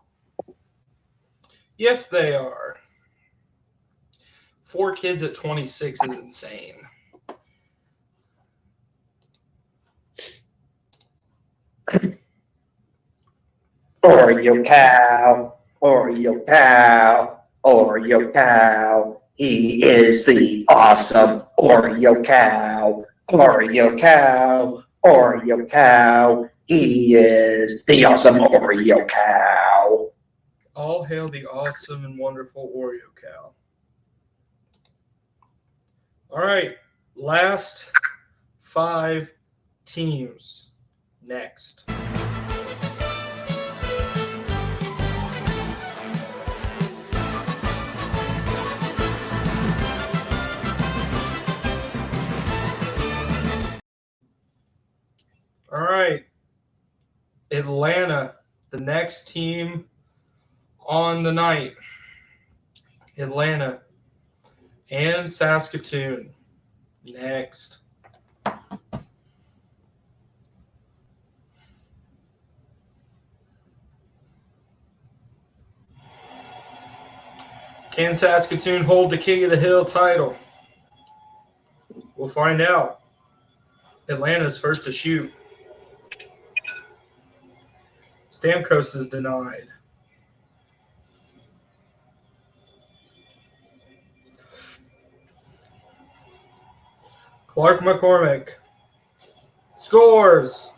Yes, they are. 4 kids at 26 is insane. Oreo cow, Oreo cow, Oreo cow. He is the awesome Oreo cow, Oreo cow, Oreo cow. He is the awesome Oreo cow. All hail the awesome and wonderful Oreo cow. All right, last 5 teams next. Atlanta, the next team on the night. Atlanta and Saskatoon next. Can Saskatoon hold the King of the Hill title? We'll find out. Atlanta's first to shoot. Stamkos is denied. Clark McCormick scores.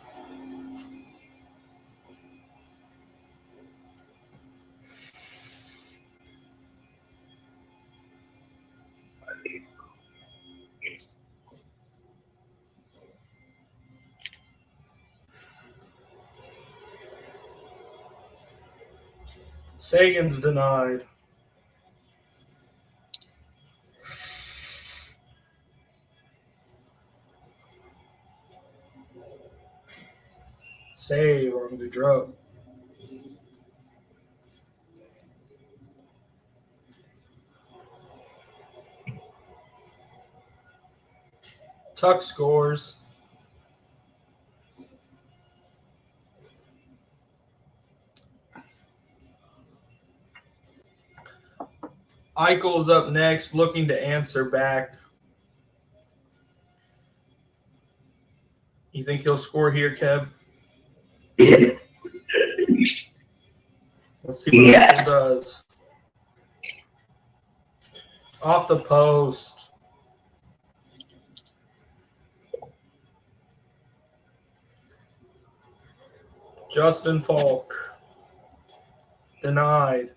Sagan's denied. Save on Goudreau. Tuck scores. Eichel is up next, looking to answer back. You think he'll score here, Kev? Yeah. Let's see what Eichel does. Off the post. Justin Falk. Denied.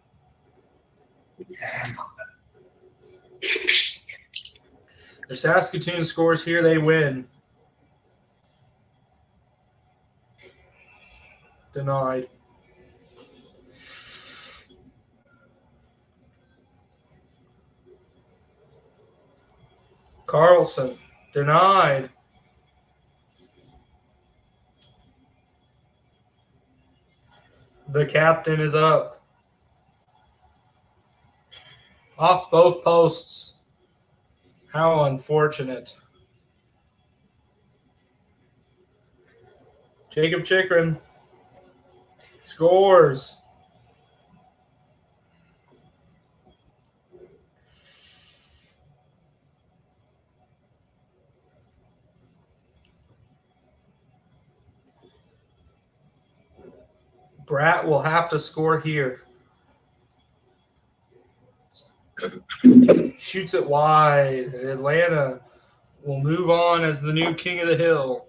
If Saskatoon scores here, they win. Denied. Carlson. Denied. The captain is up. Off both posts. How unfortunate. Jacob Chikrin scores. Bratt will have to score here. Shoots it wide. Atlanta will move on as the new King of the Hill.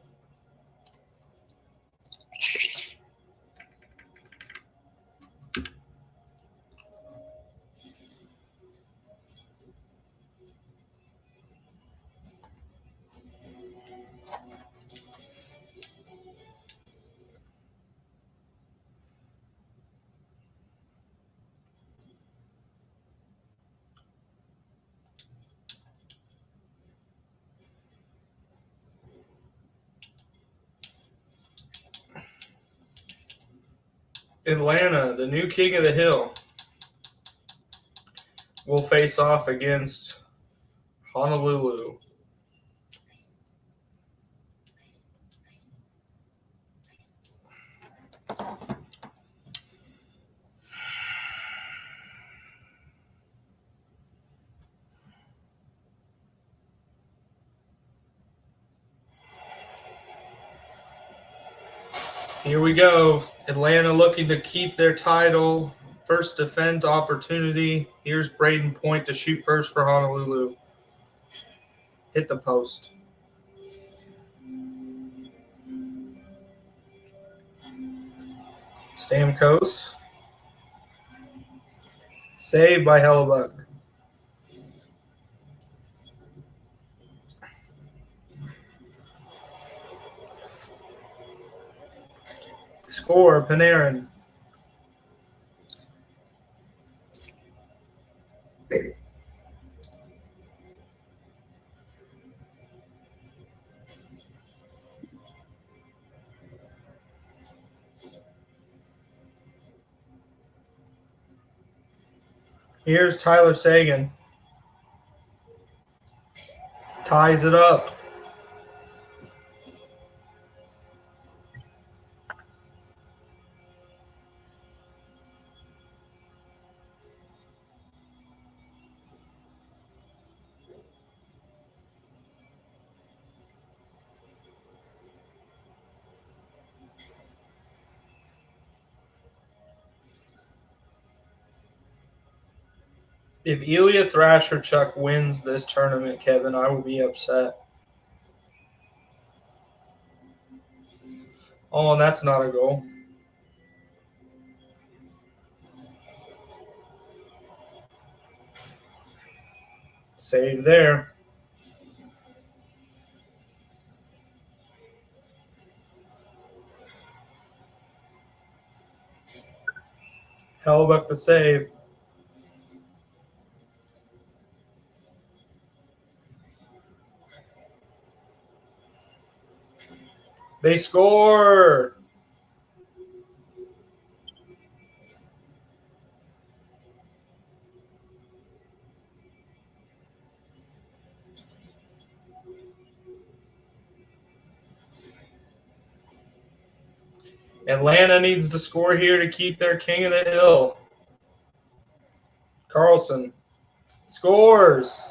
Atlanta, the new King of the Hill, will face off against Honolulu. Here we go. Atlanta looking to keep their title. First defense opportunity. Here's Braden Point to shoot first for Honolulu. Hit the post. Stamkos. Saved by Hellebuck. Score, Panarin. Here's Tyler Sagan. Ties it up. If Ilya Thrasherchuk wins this tournament, Kevin, I will be upset. Oh, and that's not a goal. Save there. Hellebuck the save. They score. Atlanta needs to score here to keep their king of the hill. Carlson scores.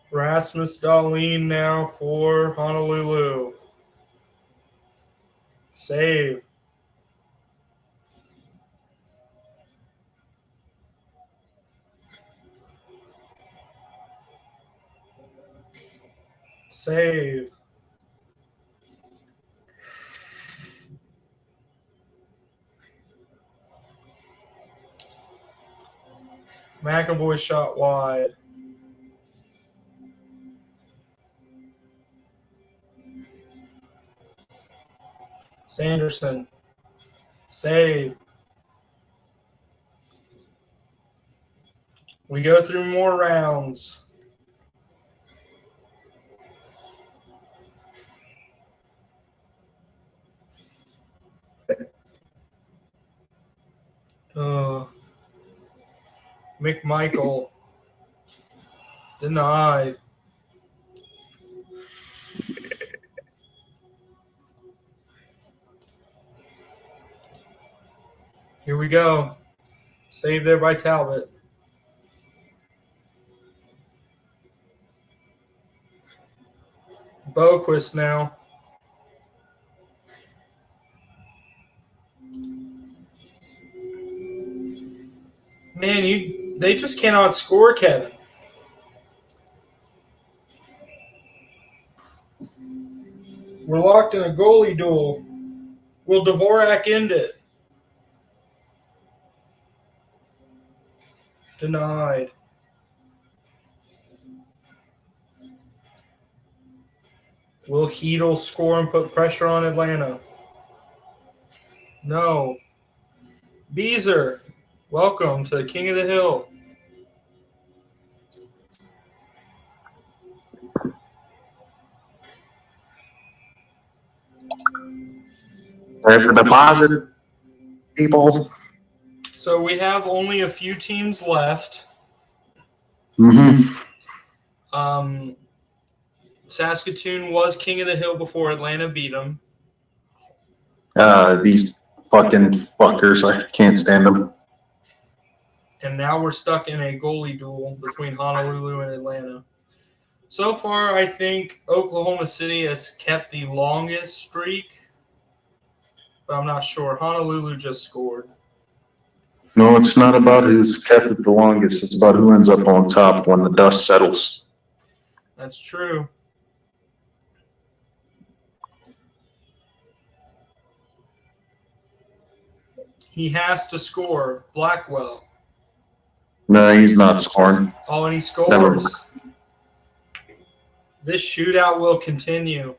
Rasmus Dahlin now for Honolulu. Save. Save. McAvoy shot wide. Sanderson. Save. We go through more rounds. McMichael. Denied. Here we go. Save there by Talbot. Boquist now. Man, they just cannot score, Kevin. We're locked in a goalie duel. Will Dvorak end it? Denied. Will Heedle score and put pressure on Atlanta? No. Beezer, welcome to the King of the Hill. There's the deposit, people. So we have only a few teams left. Mm-hmm. Saskatoon was King of the Hill before Atlanta beat them. These fucking fuckers, I can't stand them. And now we're stuck in a goalie duel between Honolulu and Atlanta. So far, I think Oklahoma City has kept the longest streak, but I'm not sure. Honolulu just scored. No, it's not about who's kept it the longest. It's about who ends up on top when the dust settles. That's true. He has to score. Blackwell. No, he's not scoring. Oh, and he scores. Never. This shootout will continue.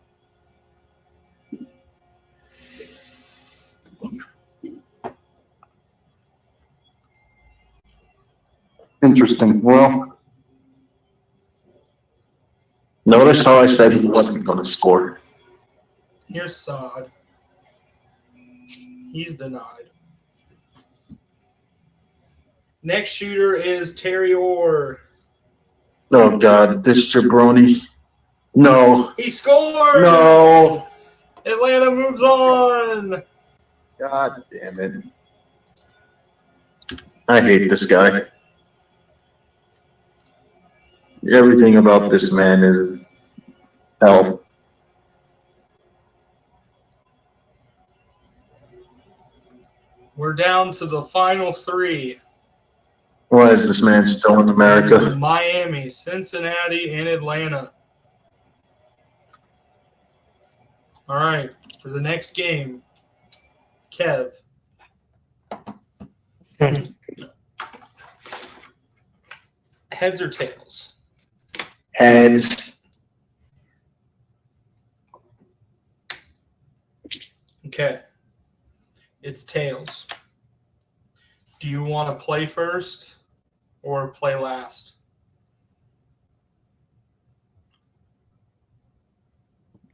Interesting. Well, Notice how I said he wasn't going to score. Here's Sod. He's denied. Next shooter is Terry Orr. Oh, God, this jabroni. No. He scores! No. Atlanta moves on. God damn it. I hate this guy. Everything about this man is hell. We're down to the final three. Why is this man still in America? Miami, Cincinnati, and Atlanta. All right, for the next game, Kev. Heads or tails? Heads. Okay. It's tails. Do you want to play first or play last?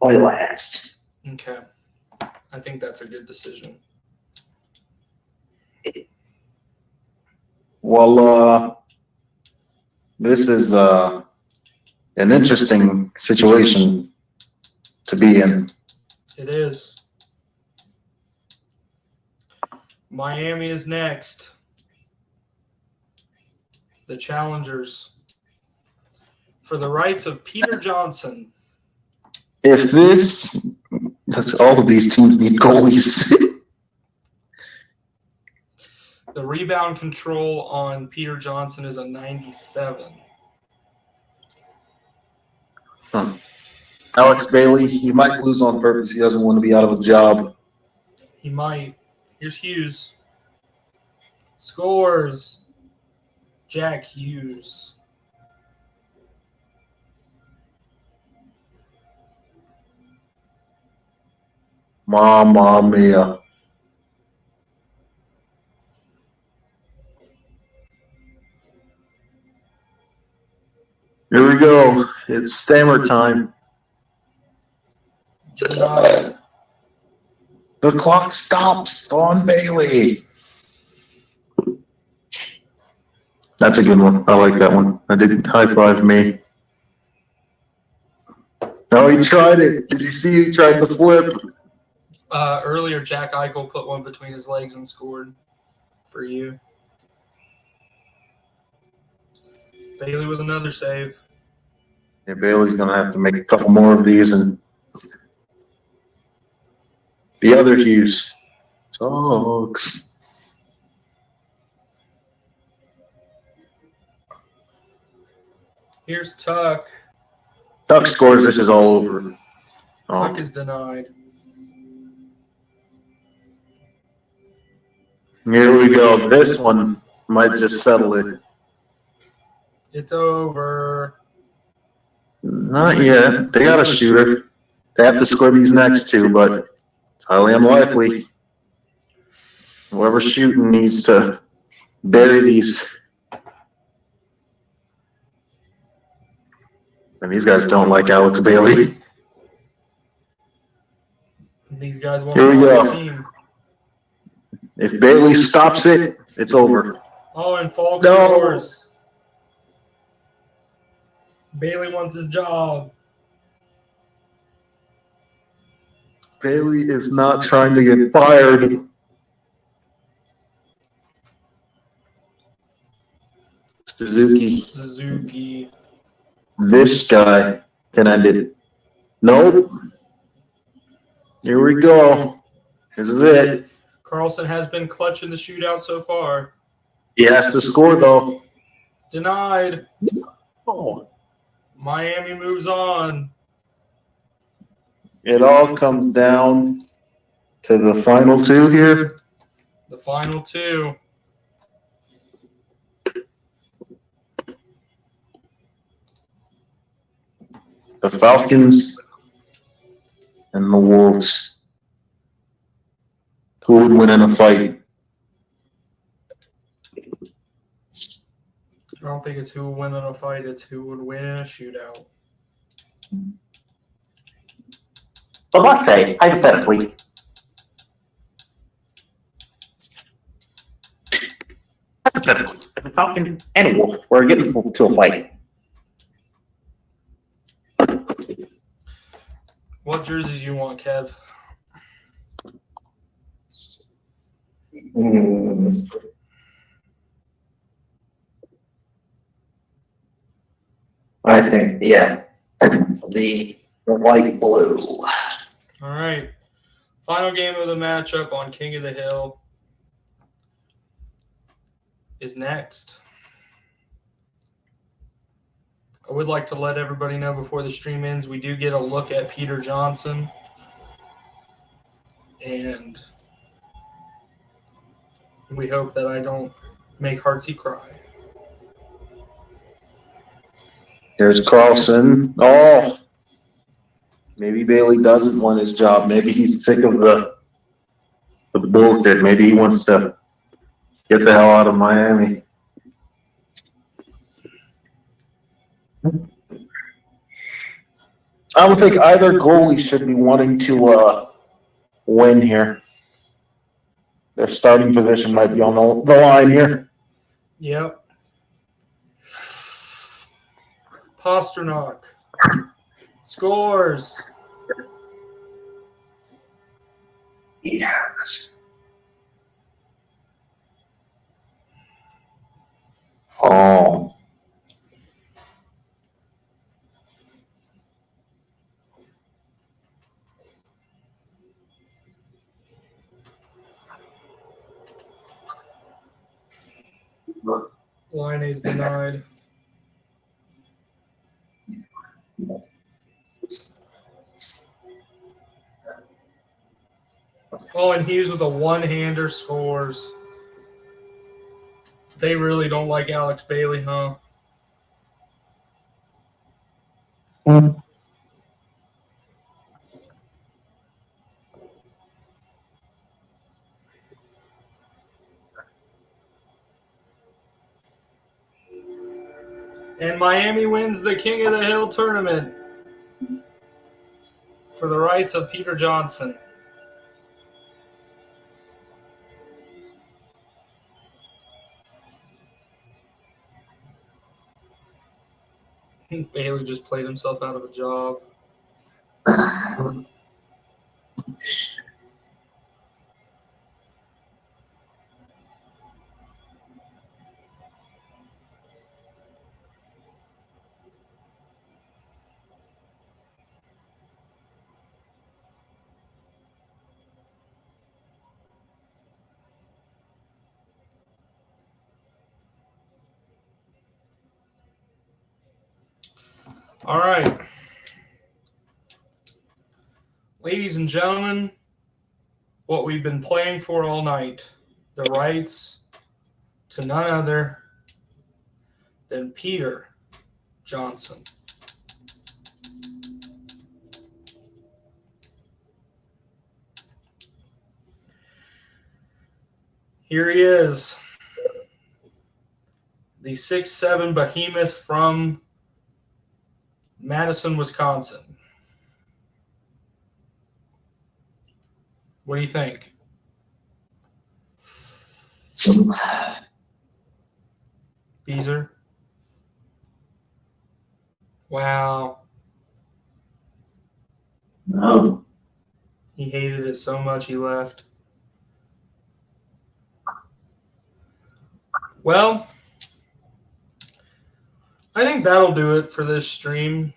Play last. Okay. I think that's a good decision. Well, this is an interesting situation to be in. It is. Miami is next. The challengers. For the rights of Peter Johnson. If this, all of these teams need goalies. The rebound control on Peter Johnson is a 97. Alex Bailey, he might lose on purpose. He doesn't want to be out of a job. He might. Here's Hughes. Scores. Jack Hughes. Mamma mia. Here we go. It's stammer time. Denied. The clock stops on Bailey. That's a good one. I like that one. I didn't high five me. No, he tried it. Did you see he tried the flip? Earlier, Jack Eichel put one between his legs and scored for you. Bailey with another save. Yeah, Bailey's going to have to make a couple more of these. And the other Hughes sucks. Here's Tuck. Tuck scores. This is all over. Tuck is denied. Here we go. This one might just settle it. It's over. Not yet. They got a shooter. They have to score these next two, but it's highly unlikely. Whoever's shooting needs to bury these. And these guys don't like Alex Bailey. These guys want Here we to go. the team. If Bailey stops it, it's over. Oh, and Falk No. scores. Bailey wants his job. Bailey is not trying to get fired. Suzuki. This guy can end it. Nope. Here we go. This is it. Carlson has been clutch in the shootout so far. He has to score, though. Denied. Oh. Miami moves on. It all comes down to the final two here. The final two. The Falcons and the Wolves. Who would win in a fight? I don't think it's who would win in a fight. It's who would win in a shootout. But let's say, hypothetically, if a Falcon and a Wolf were getting to a fight, What jerseys you want, Kev? I think, yeah, the light blue. All right. Final game of the matchup on King of the Hill is next. I would like to let everybody know before the stream ends, we do get a look at Peter Johnson. And we hope that I don't make Heartsy cry. here's Carlson. Oh, maybe Bailey doesn't want his job. Maybe he's sick of the bullshit. Maybe he wants to get the hell out of Miami. I don't think either goalie should be wanting to win here. Their starting position might be on the line here. Yep. Pasternak scores. Yes. Oh. Line is denied. Oh, and Hughes with a one-hander scores. They really don't like Alex Bailey, huh? And Miami wins the King of the Hill tournament for the rights of Peter Johnson. Bailey just played himself out of a job. All right. Ladies and gentlemen, what we've been playing for all night, the rights to none other than Peter Johnson. Here he is, the 6'7" behemoth from Madison, Wisconsin. What do you think? Beezer? Wow. No. He hated it so much he left. Well, I think that'll do it for this stream.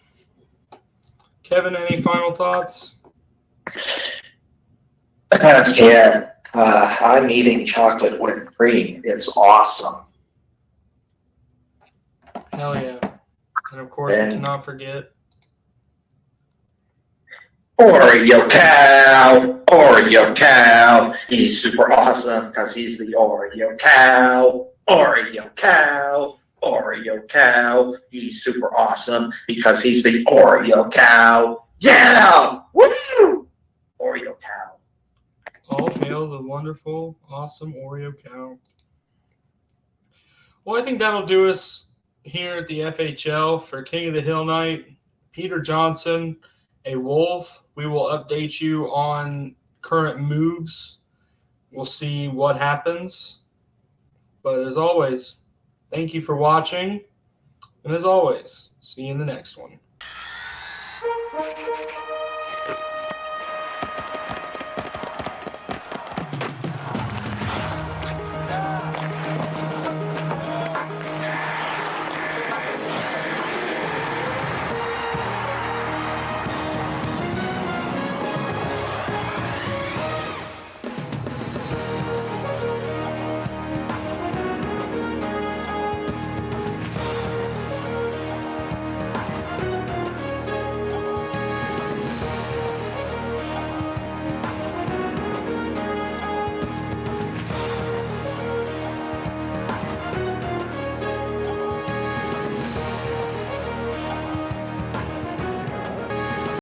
Kevin, any final thoughts? Yeah, I'm eating chocolate with cream. It's awesome. Hell yeah. And of course, we cannot forget Oreo cow. He's super awesome because he's the Oreo cow. Oreo cow. He's super awesome because he's the Oreo cow. Yeah! Woo! Oreo cow. all hail the wonderful, awesome Oreo cow. Well, I think that'll do us here at the FHL for King of the Hill night. Peter Johnson, a Wolf. We will update you on current moves. We'll see what happens. But as always, thank you for watching. And as always, see you in the next one.